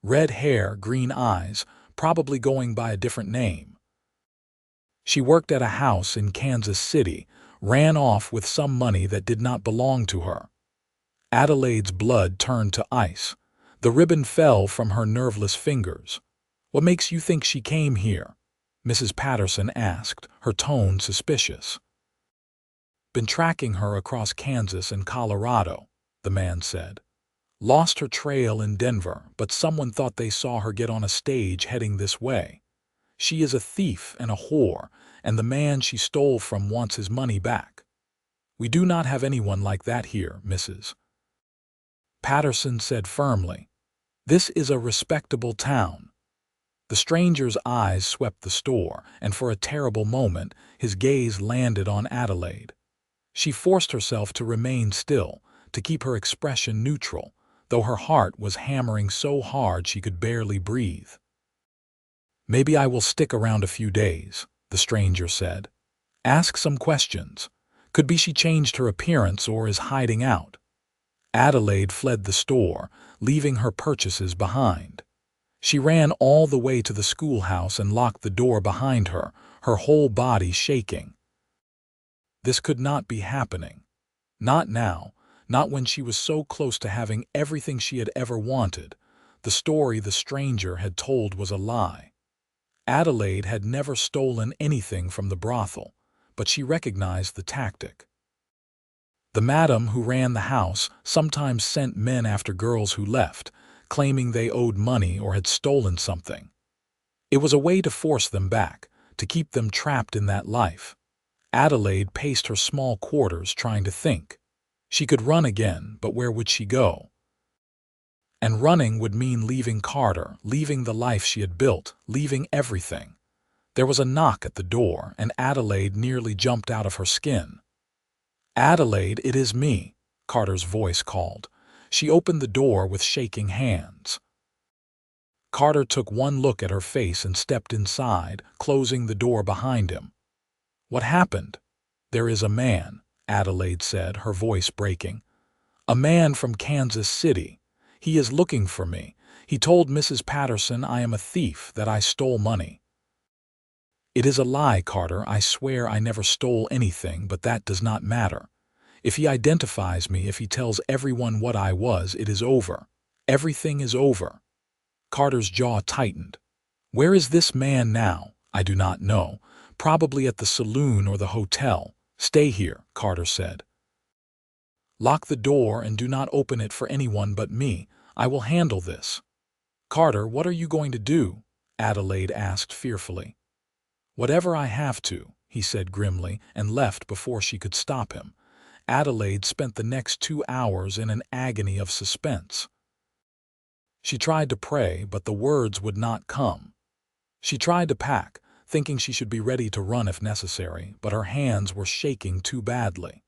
"Red hair, green eyes, probably going by a different name. She worked at a house in Kansas City, ran off with some money that did not belong to her." Adelaide's blood turned to ice. The ribbon fell from her nerveless fingers. "What makes you think she came here?" Mrs. Patterson asked, her tone suspicious. Been tracking her across Kansas and Colorado, the man said. Lost her trail in Denver, but someone thought they saw her get on a stage heading this way. She is a thief and a whore, and the man she stole from wants his money back. We do not have anyone like that here, Mrs. Patterson said firmly. This is a respectable town. The stranger's eyes swept the store, and for a terrible moment his gaze landed on Adelaide. She forced herself to remain still, to keep her expression neutral, though her heart was hammering so hard she could barely breathe. Maybe I will stick around a few days, the stranger said. Ask some questions. Could be she changed her appearance or is hiding out. Adelaide fled the store, leaving her purchases behind. She ran all the way to the schoolhouse and locked the door behind her, her whole body shaking. This could not be happening. Not now, not when she was so close to having everything she had ever wanted. The story the stranger had told was a lie. Adelaide had never stolen anything from the brothel, but she recognized the tactic. The madam who ran the house sometimes sent men after girls who left, claiming they owed money or had stolen something. It was a way to force them back, to keep them trapped in that life. Adelaide paced her small quarters trying to think. She could run again, but where would she go? And running would mean leaving Carter, leaving the life she had built, leaving everything. There was a knock at the door, and Adelaide nearly jumped out of her skin. Adelaide, it is me, Carter's voice called. She opened the door with shaking hands. Carter took one look at her face and stepped inside, closing the door behind him. What happened? There is a man, Adelaide said, her voice breaking. A man from Kansas City. He is looking for me. He told Mrs. Patterson I am a thief, that I stole money. It is a lie, Carter. I swear I never stole anything, but that does not matter. If he identifies me, if he tells everyone what I was, it is over. Everything is over. Carter's jaw tightened. Where is this man now? I do not know. Probably at the saloon or the hotel. Stay here, Carter said. Lock the door and do not open it for anyone but me. I will handle this. Carter, what are you going to do? Adelaide asked fearfully. Whatever I have to, he said grimly, and left before she could stop him. Adelaide spent the next 2 hours in an agony of suspense. She tried to pray, but the words would not come. She tried to pack, thinking she should be ready to run if necessary, but her hands were shaking too badly.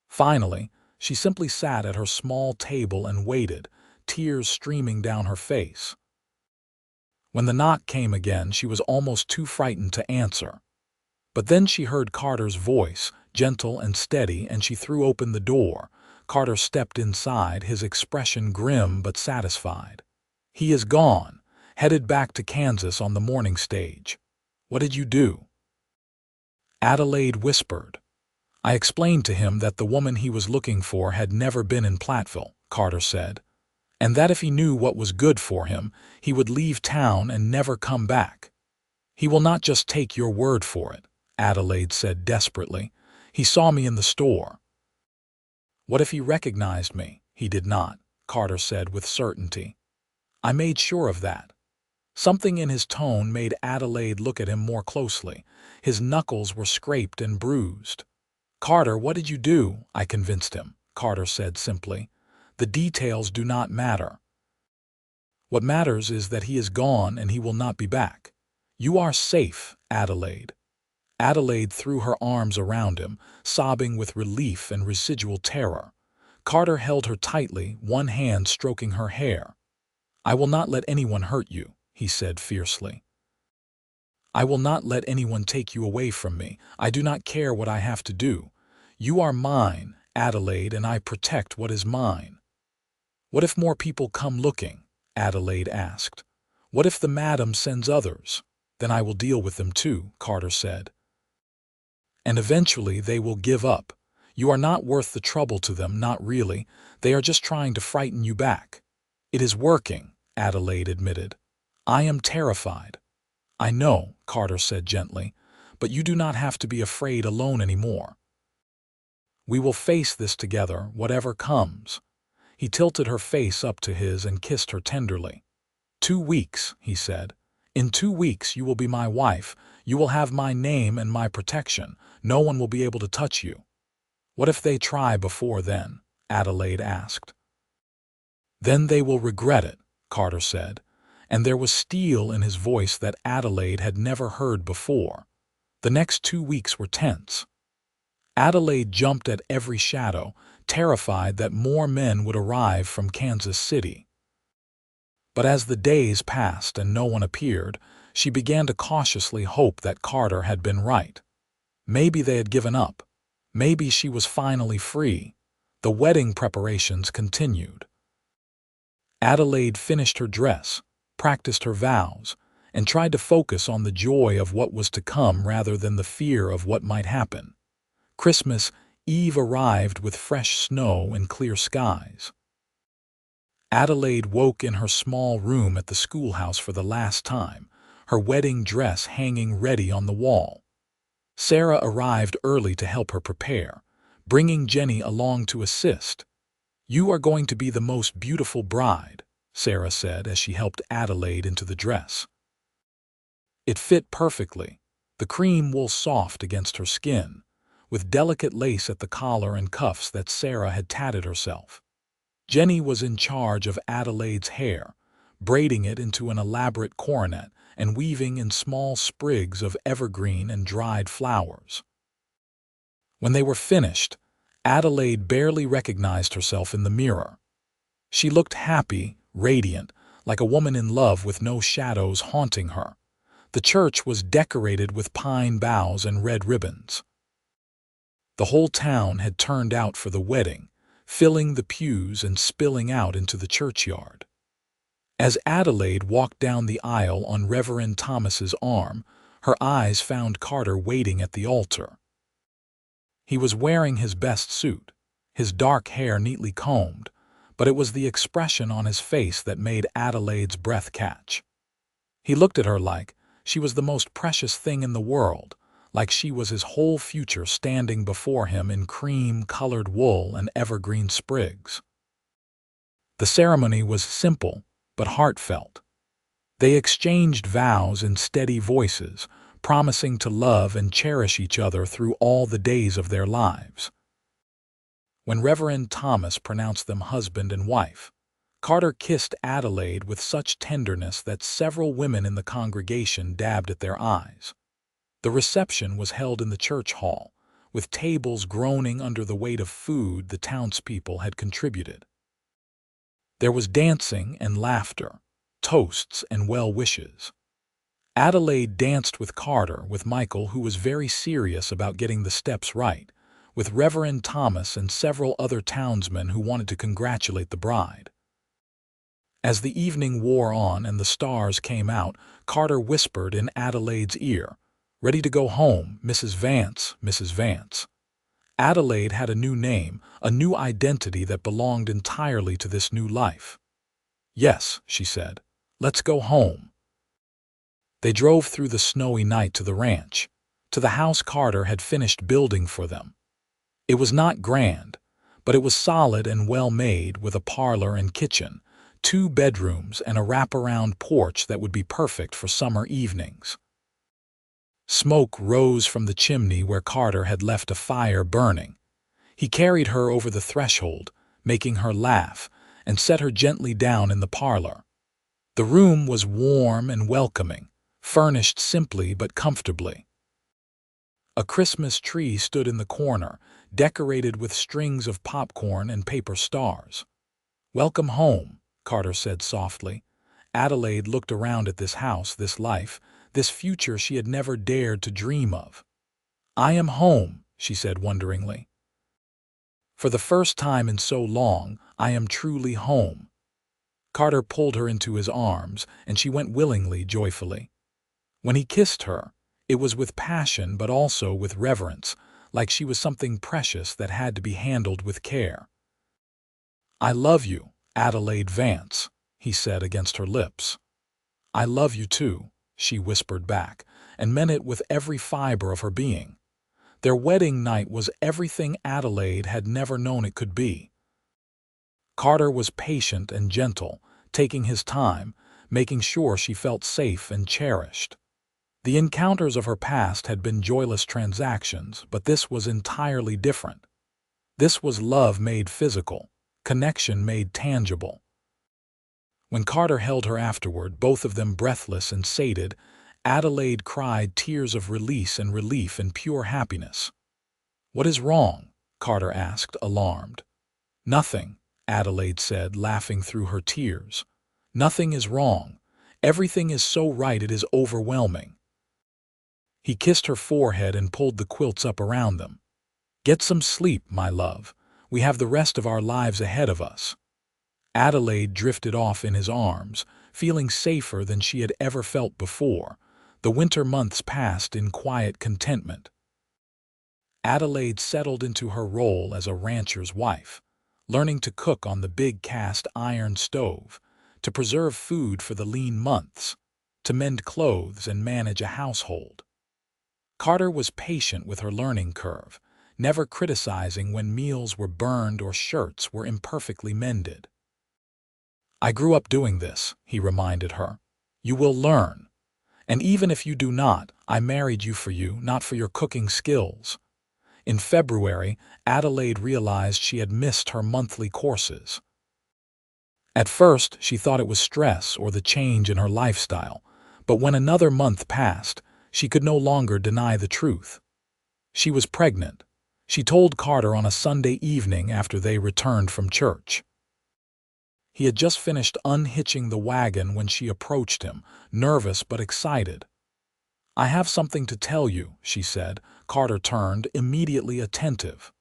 Finally, she simply sat at her small table and waited, tears streaming down her face. When the knock came again, she was almost too frightened to answer. But then she heard Carter's voice, gentle and steady, and she threw open the door. Carter stepped inside, his expression grim but satisfied. He is gone, headed back to Kansas on the morning stage. What did you do? Adelaide whispered. I explained to him that the woman he was looking for had never been in Platteville, Carter said, and that if he knew what was good for him, he would leave town and never come back. He will not just take your word for it, Adelaide said desperately. He saw me in the store. What if he recognized me? He did not, Carter said with certainty. I made sure of that. Something in his tone made Adelaide look at him more closely. His knuckles were scraped and bruised. Carter, what did you do? I convinced him, Carter said simply. The details do not matter. What matters is that he is gone and he will not be back. You are safe, Adelaide. Adelaide threw her arms around him, sobbing with relief and residual terror. Carter held her tightly, one hand stroking her hair. I will not let anyone hurt you, he said fiercely. I will not let anyone take you away from me. I do not care what I have to do. You are mine, Adelaide, and I protect what is mine. What if more people come looking? Adelaide asked. What if the madam sends others? Then I will deal with them too, Carter said. And eventually they will give up. You are not worth the trouble to them, not really. They are just trying to frighten you back. It is working, Adelaide admitted. I am terrified. "I know," Carter said gently, "but you do not have to be afraid alone anymore. We will face this together, whatever comes." He tilted her face up to his and kissed her tenderly. "2 weeks," he said. "In 2 weeks you will be my wife. You will have my name and my protection. No one will be able to touch you." "What if they try before then?" Adelaide asked. "Then they will regret it," Carter said, and there was steel in his voice that Adelaide had never heard before. The next 2 weeks were tense. Adelaide jumped at every shadow, terrified that more men would arrive from Kansas City. But as the days passed and no one appeared, she began to cautiously hope that Carter had been right. Maybe they had given up. Maybe she was finally free. The wedding preparations continued. Adelaide finished her dress, practiced her vows, and tried to focus on the joy of what was to come rather than the fear of what might happen. Christmas Eve arrived with fresh snow and clear skies. Adelaide woke in her small room at the schoolhouse for the last time, her wedding dress hanging ready on the wall. Sarah arrived early to help her prepare, bringing Jenny along to assist. "You are going to be the most beautiful bride," Sarah said as she helped Adelaide into the dress. It fit perfectly, the cream wool soft against her skin, with delicate lace at the collar and cuffs that Sarah had tatted herself. Jenny was in charge of Adelaide's hair, braiding it into an elaborate coronet and weaving in small sprigs of evergreen and dried flowers. When they were finished, Adelaide barely recognized herself in the mirror. She looked happy, radiant, like a woman in love with no shadows haunting her. The church was decorated with pine boughs and red ribbons. The whole town had turned out for the wedding, filling the pews and spilling out into the churchyard. As Adelaide walked down the aisle on Reverend Thomas's arm, her eyes found Carter waiting at the altar. He was wearing his best suit, his dark hair neatly combed, but it was the expression on his face that made Adelaide's breath catch. He looked at her like she was the most precious thing in the world, like she was his whole future standing before him in cream-colored wool and evergreen sprigs. The ceremony was simple but heartfelt. They exchanged vows in steady voices, promising to love and cherish each other through all the days of their lives. When Reverend Thomas pronounced them husband and wife, Carter kissed Adelaide with such tenderness that several women in the congregation dabbed at their eyes. The reception was held in the church hall, with tables groaning under the weight of food the townspeople had contributed. There was dancing and laughter, toasts and well wishes. Adelaide danced with Carter, with Michael, who was very serious about getting the steps right, with Reverend Thomas and several other townsmen who wanted to congratulate the bride. As the evening wore on and the stars came out, Carter whispered in Adelaide's ear, "Ready to go home, Mrs. Vance, Mrs. Vance." Adelaide had a new name, a new identity that belonged entirely to this new life. "Yes," she said, "let's go home." They drove through the snowy night to the ranch, to the house Carter had finished building for them. It was not grand, but it was solid and well-made, with a parlor and kitchen, 2 bedrooms, and a wraparound porch that would be perfect for summer evenings. Smoke rose from the chimney where Carter had left a fire burning. He carried her over the threshold, making her laugh, and set her gently down in the parlor. The room was warm and welcoming, furnished simply but comfortably. A Christmas tree stood in the corner, decorated with strings of popcorn and paper stars. "Welcome home," Carter said softly. Adelaide looked around at this house, this life, this future she had never dared to dream of. "I am home," she said wonderingly. "For the first time in so long, I am truly home." Carter pulled her into his arms, and she went willingly, joyfully. When he kissed her, it was with passion but also with reverence, like she was something precious that had to be handled with care. "I love you, Adelaide Vance," he said against her lips. "I love you too," she whispered back, and meant it with every fiber of her being. Their wedding night was everything Adelaide had never known it could be. Carter was patient and gentle, taking his time, making sure she felt safe and cherished. The encounters of her past had been joyless transactions, but this was entirely different. This was love made physical, connection made tangible. When Carter held her afterward, both of them breathless and sated, Adelaide cried tears of release and relief and pure happiness. "What is wrong?" Carter asked, alarmed. "Nothing," Adelaide said, laughing through her tears. "Nothing is wrong. Everything is so right it is overwhelming." He kissed her forehead and pulled the quilts up around them. "Get some sleep, my love. We have the rest of our lives ahead of us." Adelaide drifted off in his arms, feeling safer than she had ever felt before. The winter months passed in quiet contentment. Adelaide settled into her role as a rancher's wife, learning to cook on the big cast-iron stove, to preserve food for the lean months, to mend clothes and manage a household. Carter was patient with her learning curve, never criticizing when meals were burned or shirts were imperfectly mended. "I grew up doing this," he reminded her. "You will learn. And even if you do not, I married you, not for your cooking skills." In February, Adelaide realized she had missed her monthly courses. At first, she thought it was stress or the change in her lifestyle, but when another month passed, she could no longer deny the truth. She was pregnant. She told Carter on a Sunday evening after they returned from church. He had just finished unhitching the wagon when she approached him, nervous but excited. "I have something to tell you," she said. Carter turned, immediately attentive.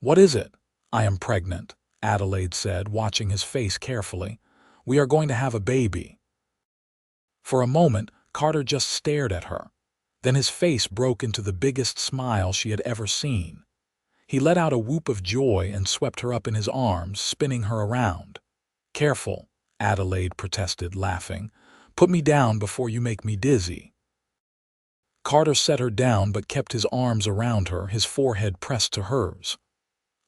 "What is it?" "I am pregnant," Adelaide said, watching his face carefully. "We are going to have a baby." For a moment, Carter just stared at her. Then his face broke into the biggest smile she had ever seen. He let out a whoop of joy and swept her up in his arms, spinning her around. "Careful," Adelaide protested, laughing. "Put me down before you make me dizzy." Carter set her down but kept his arms around her, his forehead pressed to hers.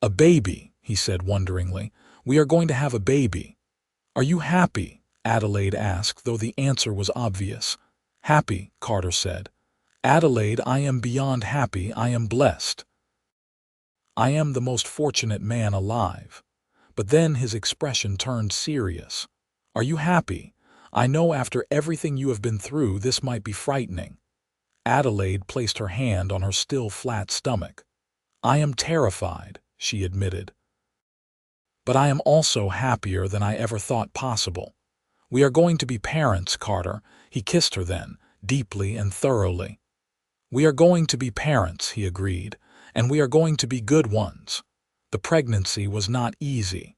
"A baby," he said wonderingly. "We are going to have a baby." "Are you happy?" Adelaide asked, though the answer was obvious. "Happy," Carter said. "Adelaide, I am beyond happy. I am blessed. I am the most fortunate man alive." But then his expression turned serious. "Are you happy? I know after everything you have been through, this might be frightening." Adelaide placed her hand on her still flat stomach. "I am terrified," she admitted. "But I am also happier than I ever thought possible. We are going to be parents, Carter." He kissed her then, deeply and thoroughly. "We are going to be parents," he agreed, "and we are going to be good ones." The pregnancy was not easy.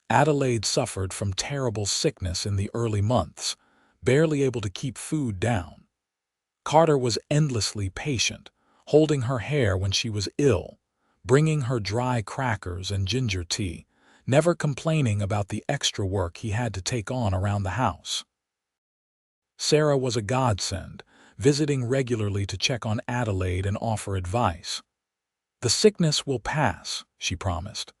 Adelaide suffered from terrible sickness in the early months, barely able to keep food down. Carter was endlessly patient, holding her hair when she was ill, bringing her dry crackers and ginger tea, never complaining about the extra work he had to take on around the house. Sarah was a godsend, visiting regularly to check on Adelaide and offer advice. "The sickness will pass," she promised.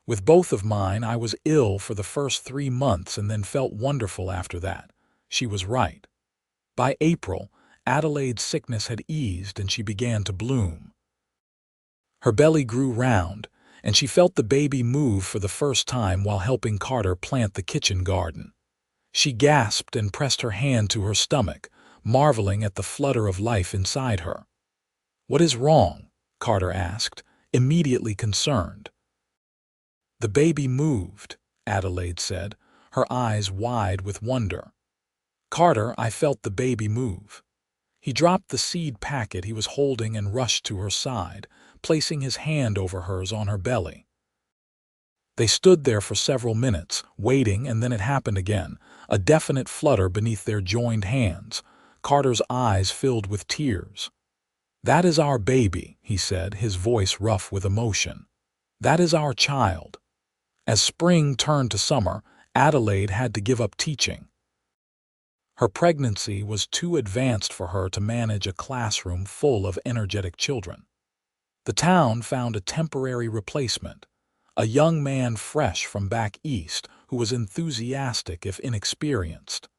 "With both of mine, I was ill for the first 3 months and then felt wonderful after that." She was right. By April, Adelaide's sickness had eased and she began to bloom. Her belly grew round, and she felt the baby move for the first time while helping Carter plant the kitchen garden. She gasped and pressed her hand to her stomach, marveling at the flutter of life inside her. "What is wrong?" Carter asked, immediately concerned. "The baby moved," Adelaide said, her eyes wide with wonder. "Carter, I felt the baby move." He dropped the seed packet he was holding and rushed to her side, placing his hand over hers on her belly. They stood there for several minutes, waiting, and then it happened again, a definite flutter beneath their joined hands. Carter's eyes filled with tears. "That is our baby," he said, his voice rough with emotion. "That is our child." As spring turned to summer, Adelaide had to give up teaching. Her pregnancy was too advanced for her to manage a classroom full of energetic children. The town found a temporary replacement, a young man fresh from back east who was enthusiastic if inexperienced.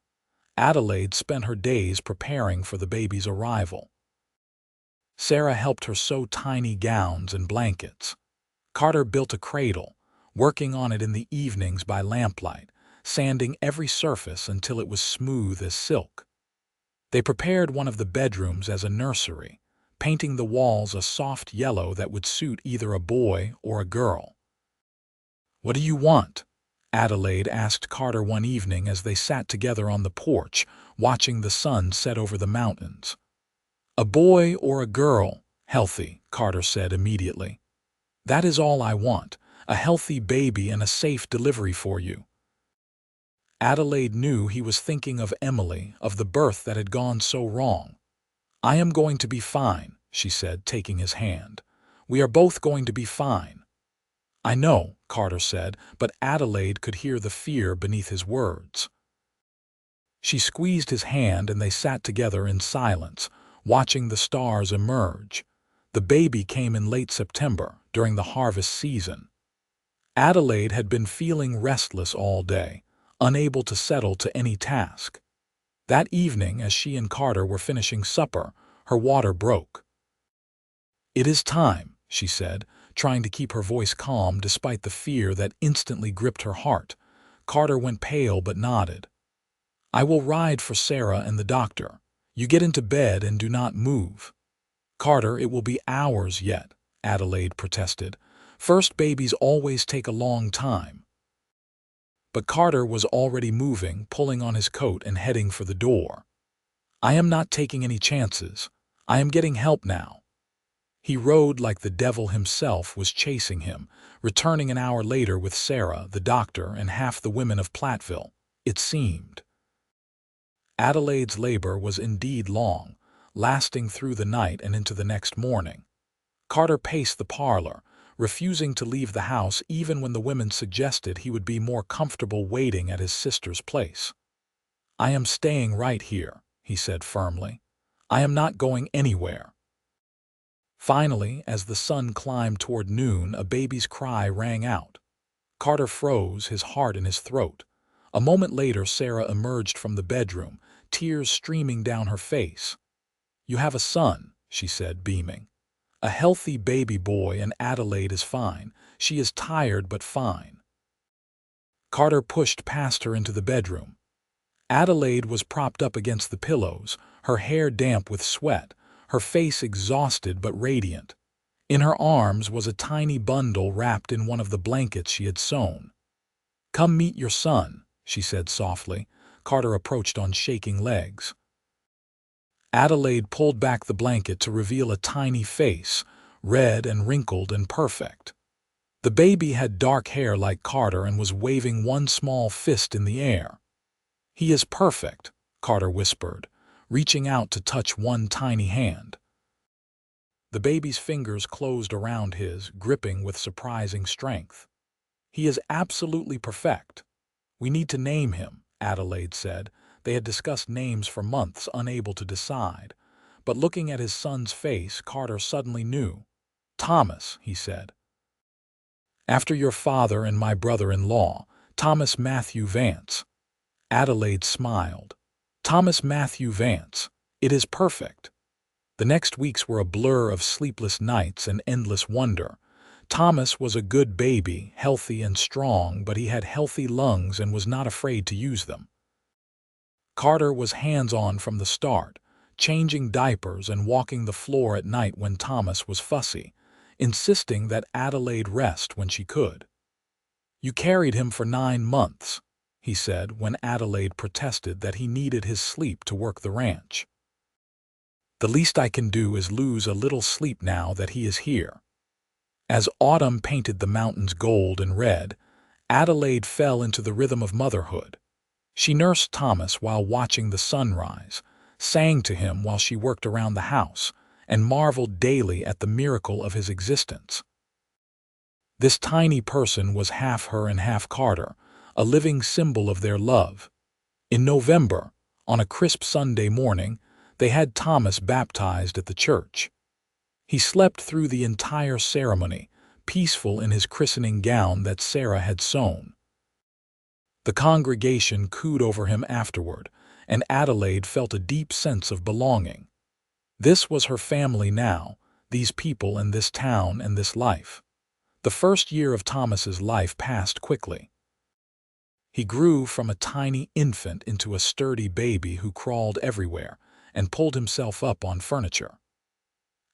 Adelaide spent her days preparing for the baby's arrival. Sarah helped her sew tiny gowns and blankets. Carter built a cradle, working on it in the evenings by lamplight, sanding every surface until it was smooth as silk. They prepared one of the bedrooms as a nursery, painting the walls a soft yellow that would suit either a boy or a girl. "What do you want?" Adelaide asked Carter one evening as they sat together on the porch, watching the sun set over the mountains. "A boy or a girl, healthy," Carter said immediately. "That is all I want, a healthy baby and a safe delivery for you." Adelaide knew he was thinking of Emily, of the birth that had gone so wrong. "I am going to be fine," she said, taking his hand. "We are both going to be fine." "I know," Carter said, but Adelaide could hear the fear beneath his words. She squeezed his hand and they sat together in silence, watching the stars emerge. The baby came in late September, during the harvest season. Adelaide had been feeling restless all day, unable to settle to any task. That evening, as she and Carter were finishing supper, her water broke. "It is time," she said, trying to keep her voice calm despite the fear that instantly gripped her heart. Carter went pale but nodded. "I will ride for Sarah and the doctor. You get into bed and do not move." "Carter, it will be hours yet," Adelaide protested. "First babies always take a long time." But Carter was already moving, pulling on his coat and heading for the door. "I am not taking any chances. I am getting help now." He rode like the devil himself was chasing him, returning an hour later with Sarah, the doctor, and half the women of Platteville, it seemed. Adelaide's labor was indeed long, lasting through the night and into the next morning. Carter paced the parlor, refusing to leave the house even when the women suggested he would be more comfortable waiting at his sister's place. "I am staying right here," he said firmly. "I am not going anywhere." Finally, as the sun climbed toward noon, a baby's cry rang out. Carter froze, his heart in his throat. A moment later, Sarah emerged from the bedroom, tears streaming down her face. "You have a son," she said, beaming. "A healthy baby boy, and Adelaide is fine. She is tired but fine." Carter pushed past her into the bedroom. Adelaide was propped up against the pillows, her hair damp with sweat, her face exhausted but radiant. In her arms was a tiny bundle wrapped in one of the blankets she had sewn. "Come meet your son," she said softly. Carter approached on shaking legs. Adelaide pulled back the blanket to reveal a tiny face, red and wrinkled and perfect. The baby had dark hair like Carter and was waving one small fist in the air. "He is perfect," Carter whispered, reaching out to touch one tiny hand. The baby's fingers closed around his, gripping with surprising strength. "He is absolutely perfect. We need to name him," Adelaide said. They had discussed names for months, unable to decide. But looking at his son's face, Carter suddenly knew. "Thomas," he said. "After your father and my brother-in-law, Thomas Matthew Vance." Adelaide smiled. "Thomas Matthew Vance. It is perfect." The next weeks were a blur of sleepless nights and endless wonder. Thomas was a good baby, healthy and strong, but he had healthy lungs and was not afraid to use them. Carter was hands-on from the start, changing diapers and walking the floor at night when Thomas was fussy, insisting that Adelaide rest when she could. "You carried him for 9 months," he said when Adelaide protested that he needed his sleep to work the ranch. "The least I can do is lose a little sleep now that he is here." As autumn painted the mountains gold and red, Adelaide fell into the rhythm of motherhood. She nursed Thomas while watching the sunrise, sang to him while she worked around the house, and marveled daily at the miracle of his existence. This tiny person was half her and half Carter, a living symbol of their love. In November, On a crisp Sunday morning, they had Thomas baptized at the church. He slept through the entire ceremony, peaceful in his christening gown that Sarah had sewn. The congregation cooed over him afterward, and Adelaide felt a deep sense of belonging. This was her family now, these people and this town and this life. The first year of Thomas's life passed quickly. He grew from a tiny infant into a sturdy baby who crawled everywhere and pulled himself up on furniture.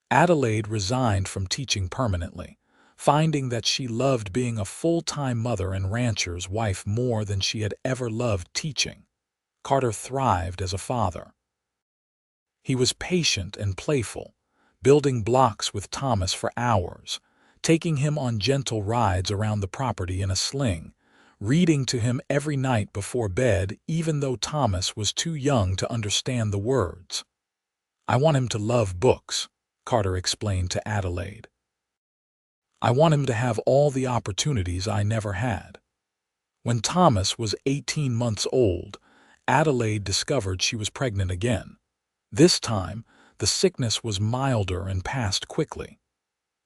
Adelaide resigned from teaching permanently, finding that she loved being a full-time mother and rancher's wife more than she had ever loved teaching. Carter thrived as a father. He was patient and playful, building blocks with Thomas for hours, taking him on gentle rides around the property in a sling, reading to him every night before bed even though Thomas was too young to understand the words. "I want him to love books," Carter explained to Adelaide. "I want him to have all the opportunities I never had." When Thomas was 18 months old, Adelaide discovered she was pregnant again. This time, the sickness was milder and passed quickly.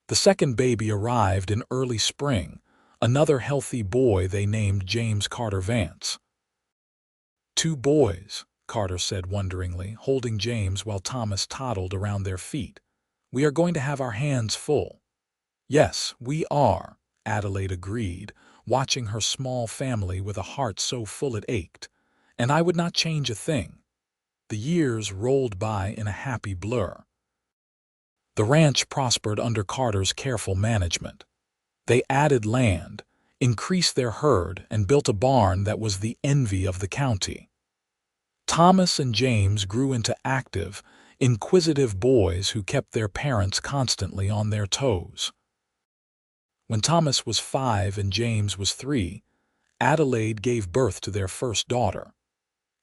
The second baby arrived in early spring, another healthy boy they named James Carter Vance. "Two boys," Carter said wonderingly, holding James while Thomas toddled around their feet. "We are going to have our hands full." "Yes, we are," Adelaide agreed, watching her small family with a heart so full it ached. "And I would not change a thing." The years rolled by in a happy blur. The ranch prospered under Carter's careful management. They added land, increased their herd, and built a barn that was the envy of the county. Thomas and James grew into active, inquisitive boys who kept their parents constantly on their toes. When Thomas was 5 and James was 3, Adelaide gave birth to their first daughter.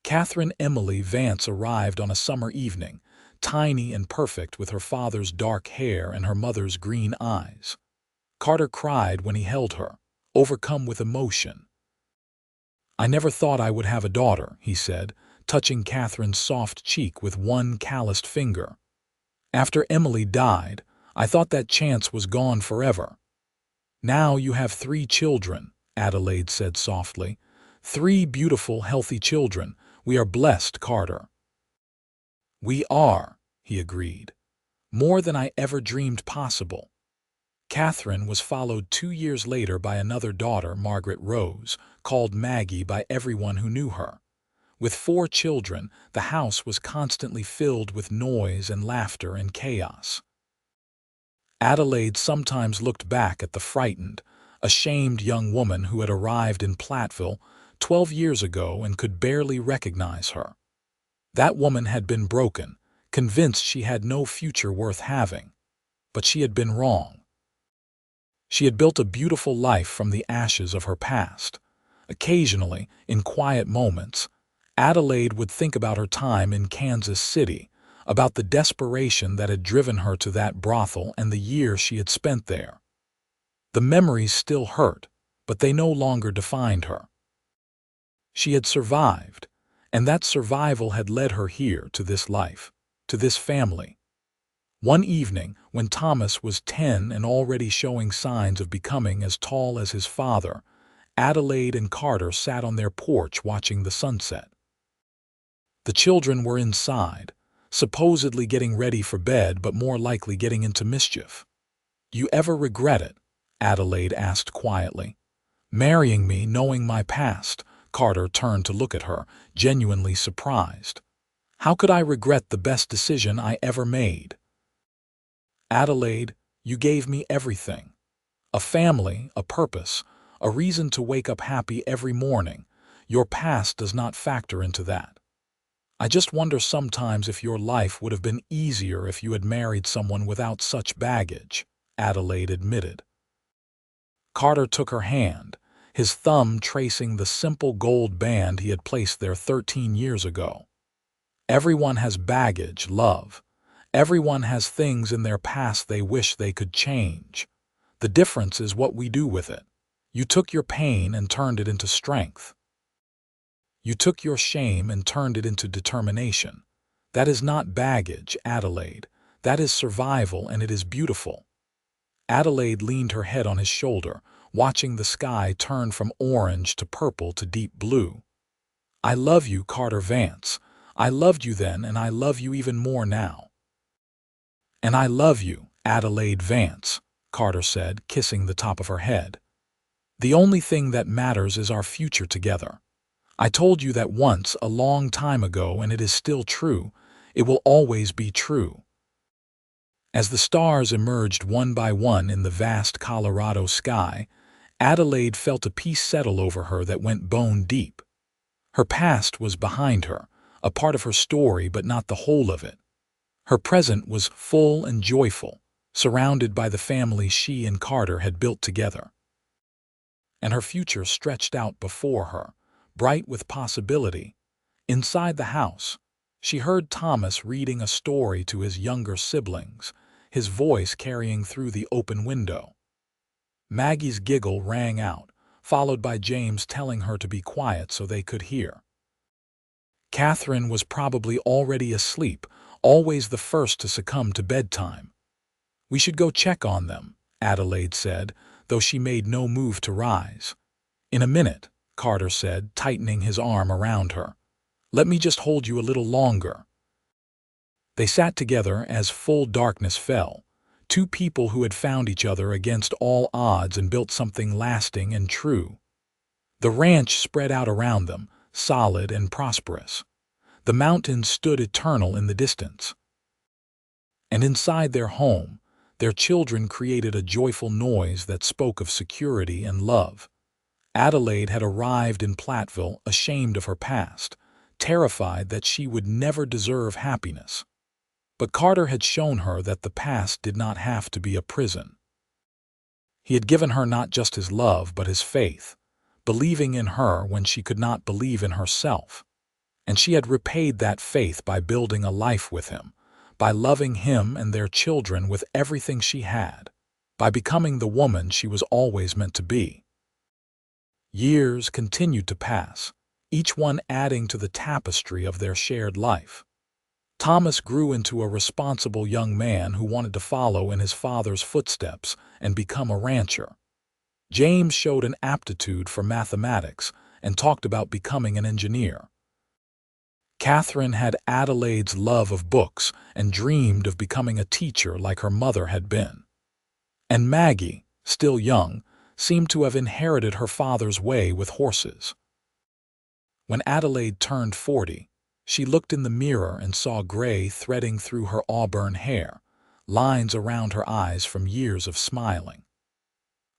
Catherine Emily Vance arrived on a summer evening, tiny and perfect with her father's dark hair and her mother's green eyes. Carter cried when he held her, overcome with emotion. "I never thought I would have a daughter," he said, touching Catherine's soft cheek with one calloused finger. "After Emily died, I thought that chance was gone forever." "Now you have 3 children," Adelaide said softly. "3 beautiful, healthy children. We are blessed, Carter." "We are," he agreed. "More than I ever dreamed possible." Catherine was followed 2 years later by another daughter, Margaret Rose, called Maggie by everyone who knew her. With 4 children, the house was constantly filled with noise and laughter and chaos. Adelaide sometimes looked back at the frightened, ashamed young woman who had arrived in Platteville 12 years ago and could barely recognize her. That woman had been broken, convinced she had no future worth having. But she had been wrong. She had built a beautiful life from the ashes of her past. Occasionally, in quiet moments, Adelaide would think about her time in Kansas City, about the desperation that had driven her to that brothel and the year she had spent there. The memories still hurt, but they no longer defined her. She had survived, and that survival had led her here to this life, to this family. One evening, when Thomas was 10 and already showing signs of becoming as tall as his father, Adelaide and Carter sat on their porch watching the sunset. The children were inside, supposedly getting ready for bed but more likely getting into mischief. "You ever regret it?" Adelaide asked quietly. "Marrying me, knowing my past?" Carter turned to look at her, genuinely surprised. "How could I regret the best decision I ever made?" "Adelaide, you gave me everything. A family, a purpose, a reason to wake up happy every morning. Your past does not factor into that. I just wonder sometimes if your life would have been easier if you had married someone without such baggage," Adelaide admitted. Carter took her hand, his thumb tracing the simple gold band he had placed there 13 years ago. "Everyone has baggage, love. Everyone has things in their past they wish they could change. The difference is what we do with it. You took your pain and turned it into strength." You took your shame and turned it into determination. That is not baggage, Adelaide. That is survival, and it is beautiful." Adelaide leaned her head on his shoulder, watching the sky turn from orange to purple to deep blue. "I love you, Carter Vance. I loved you then, and I love you even more now." "And I love you, Adelaide Vance," Carter said, kissing the top of her head. "The only thing that matters is our future together. I told you that once, a long time ago, and it is still true. It will always be true." As the stars emerged one by one in the vast Colorado sky, Adelaide felt a peace settle over her that went bone deep. Her past was behind her, a part of her story but not the whole of it. Her present was full and joyful, surrounded by the family she and Carter had built together. And her future stretched out before her, bright with possibility. Inside the house, she heard Thomas reading a story to his younger siblings, his voice carrying through the open window. Maggie's giggle rang out, followed by James telling her to be quiet so they could hear. Catherine was probably already asleep, always the first to succumb to bedtime. "We should go check on them," Adelaide said, though she made no move to rise. "In a minute," Carter said, tightening his arm around her. "Let me just hold you a little longer." They sat together as full darkness fell, two people who had found each other against all odds and built something lasting and true. The ranch spread out around them, solid and prosperous. The mountains stood eternal in the distance. And inside their home, their children created a joyful noise that spoke of security and love. Adelaide had arrived in Platteville ashamed of her past, terrified that she would never deserve happiness. But Carter had shown her that the past did not have to be a prison. He had given her not just his love but his faith, believing in her when she could not believe in herself. And she had repaid that faith by building a life with him, by loving him and their children with everything she had, by becoming the woman she was always meant to be. Years continued to pass, each one adding to the tapestry of their shared life. Thomas grew into a responsible young man who wanted to follow in his father's footsteps and become a rancher. James showed an aptitude for mathematics and talked about becoming an engineer. Catherine had Adelaide's love of books and dreamed of becoming a teacher like her mother had been. And Maggie, still young, seemed to have inherited her father's way with horses. When Adelaide turned 40, she looked in the mirror and saw gray threading through her auburn hair, lines around her eyes from years of smiling.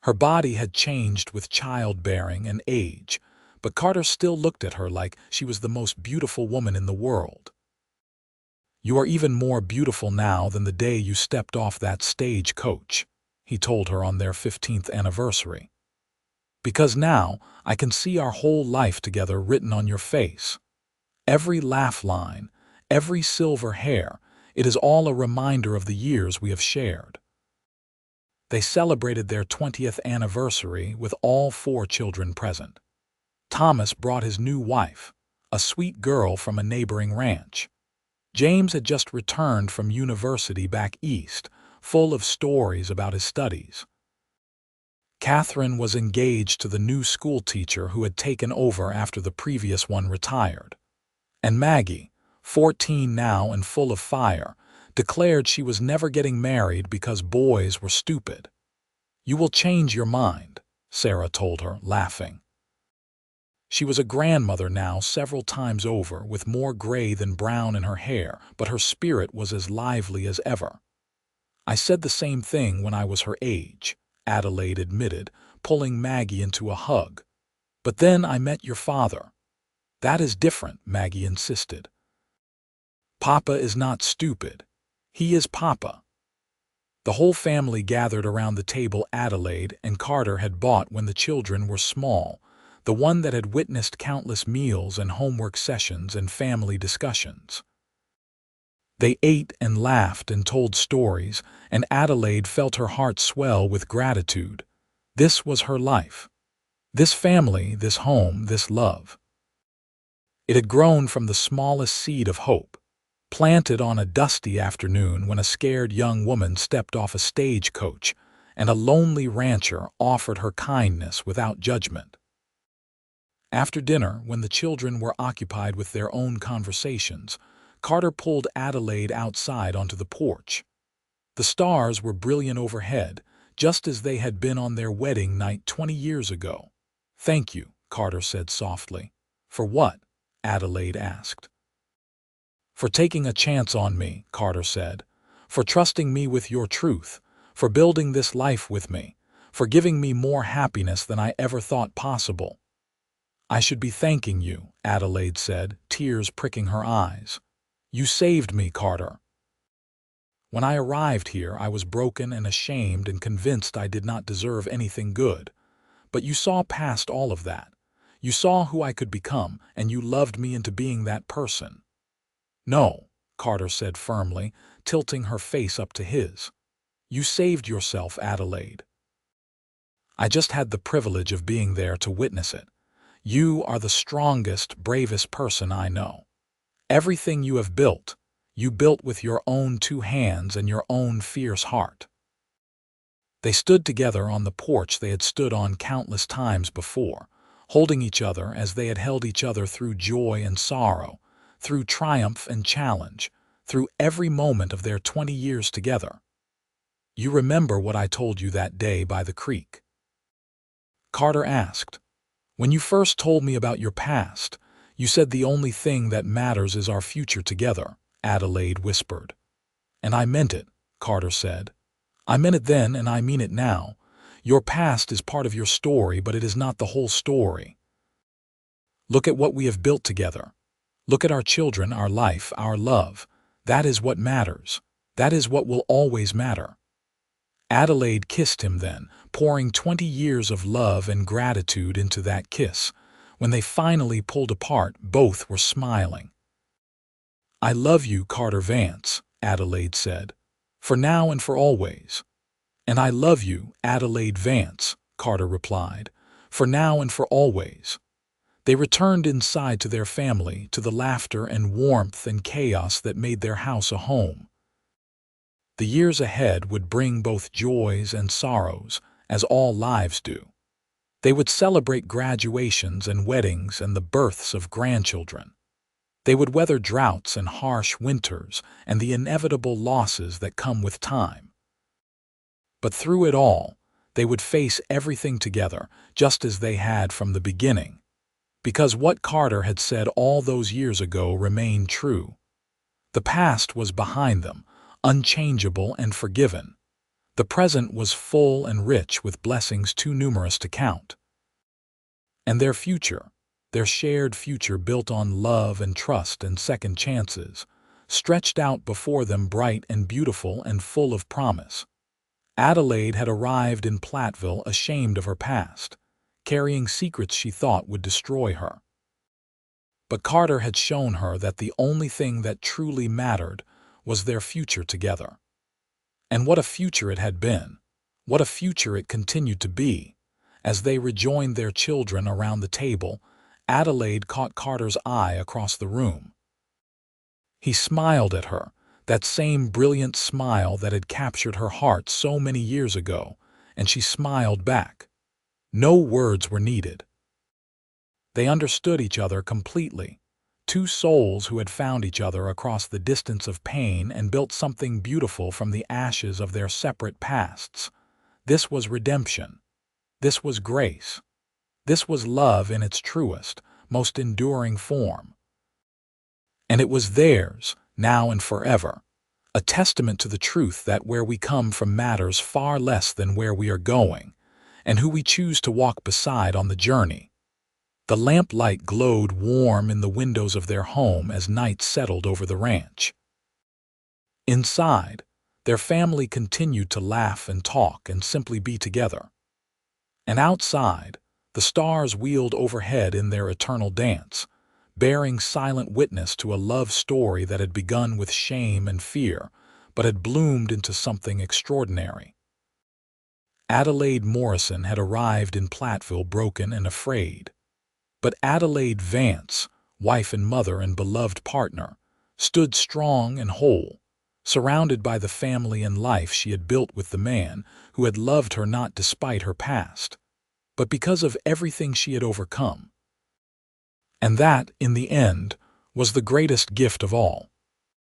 Her body had changed with childbearing and age, but Carter still looked at her like she was the most beautiful woman in the world. "You are even more beautiful now than the day you stepped off that stagecoach," he told her on their 15th anniversary. "Because now I can see our whole life together written on your face. Every laugh line, every silver hair, it is all a reminder of the years we have shared." They celebrated their 20th anniversary with all 4 children present. Thomas brought his new wife, a sweet girl from a neighboring ranch. James had just returned from university back east, full of stories about his studies. Catherine was engaged to the new school teacher who had taken over after the previous one retired. And Maggie, 14 now and full of fire, declared she was never getting married because boys were stupid. "You will change your mind," Sarah told her, laughing. She was a grandmother now several times over, with more gray than brown in her hair, but her spirit was as lively as ever. "I said the same thing when I was her age," Adelaide admitted, pulling Maggie into a hug. "But then I met your father." "That is different," Maggie insisted. "Papa is not stupid. He is Papa." The whole family gathered around the table Adelaide and Carter had bought when the children were small, the one that had witnessed countless meals and homework sessions and family discussions. They ate and laughed and told stories, and Adelaide felt her heart swell with gratitude. This was her life. This family, this home, this love. It had grown from the smallest seed of hope, planted on a dusty afternoon when a scared young woman stepped off a stagecoach and a lonely rancher offered her kindness without judgment. After dinner, when the children were occupied with their own conversations, Carter pulled Adelaide outside onto the porch. The stars were brilliant overhead, just as they had been on their wedding night 20 years ago. "Thank you," Carter said softly. "For what?" Adelaide asked. "For taking a chance on me," Carter said. "For trusting me with your truth. For building this life with me. For giving me more happiness than I ever thought possible." "I should be thanking you," Adelaide said, tears pricking her eyes. "You saved me, Carter. When I arrived here, I was broken and ashamed and convinced I did not deserve anything good. But you saw past all of that. You saw who I could become, and you loved me into being that person." "No," Carter said firmly, tilting her face up to his. "You saved yourself, Adelaide. I just had the privilege of being there to witness it. You are the strongest, bravest person I know. Everything you have built, you built with your own 2 hands and your own fierce heart." They stood together on the porch they had stood on countless times before, holding each other as they had held each other through joy and sorrow, through triumph and challenge, through every moment of their 20 years together. "You remember what I told you that day by the creek?" Carter asked. "When you first told me about your past, you said the only thing that matters is our future together," Adelaide whispered. "And I meant it," Carter said. "I meant it then and I mean it now. Your past is part of your story, but it is not the whole story. Look at what we have built together. Look at our children, our life, our love. That is what matters. That is what will always matter." Adelaide kissed him then, pouring 20 years of love and gratitude into that kiss. When they finally pulled apart, both were smiling. "I love you, Carter Vance," Adelaide said, "for now and for always." "And I love you, Adelaide Vance," Carter replied, "for now and for always." They returned inside to their family, to the laughter and warmth and chaos that made their house a home. The years ahead would bring both joys and sorrows, as all lives do. They would celebrate graduations and weddings and the births of grandchildren. They would weather droughts and harsh winters and the inevitable losses that come with time. But through it all, they would face everything together, just as they had from the beginning. Because what Carter had said all those years ago remained true. The past was behind them, unchangeable and forgiven. The present was full and rich with blessings too numerous to count. And their future, their shared future built on love and trust and second chances, stretched out before them bright and beautiful and full of promise. Adelaide had arrived in Platteville ashamed of her past, carrying secrets she thought would destroy her. But Carter had shown her that the only thing that truly mattered was their future together. And what a future it had been, what a future it continued to be. As they rejoined their children around the table, Adelaide caught Carter's eye across the room. He smiled at her, that same brilliant smile that had captured her heart so many years ago, and she smiled back. No words were needed. They understood each other completely. 2 souls who had found each other across the distance of pain and built something beautiful from the ashes of their separate pasts. This was redemption. This was grace. This was love in its truest, most enduring form. And it was theirs, now and forever, a testament to the truth that where we come from matters far less than where we are going, and who we choose to walk beside on the journey. The lamplight glowed warm in the windows of their home as night settled over the ranch. Inside, their family continued to laugh and talk and simply be together. And outside, the stars wheeled overhead in their eternal dance, bearing silent witness to a love story that had begun with shame and fear, but had bloomed into something extraordinary. Adelaide Morrison had arrived in Platteville broken and afraid. But Adelaide Vance, wife and mother and beloved partner, stood strong and whole, surrounded by the family and life she had built with the man who had loved her not despite her past, but because of everything she had overcome. And that, in the end, was the greatest gift of all.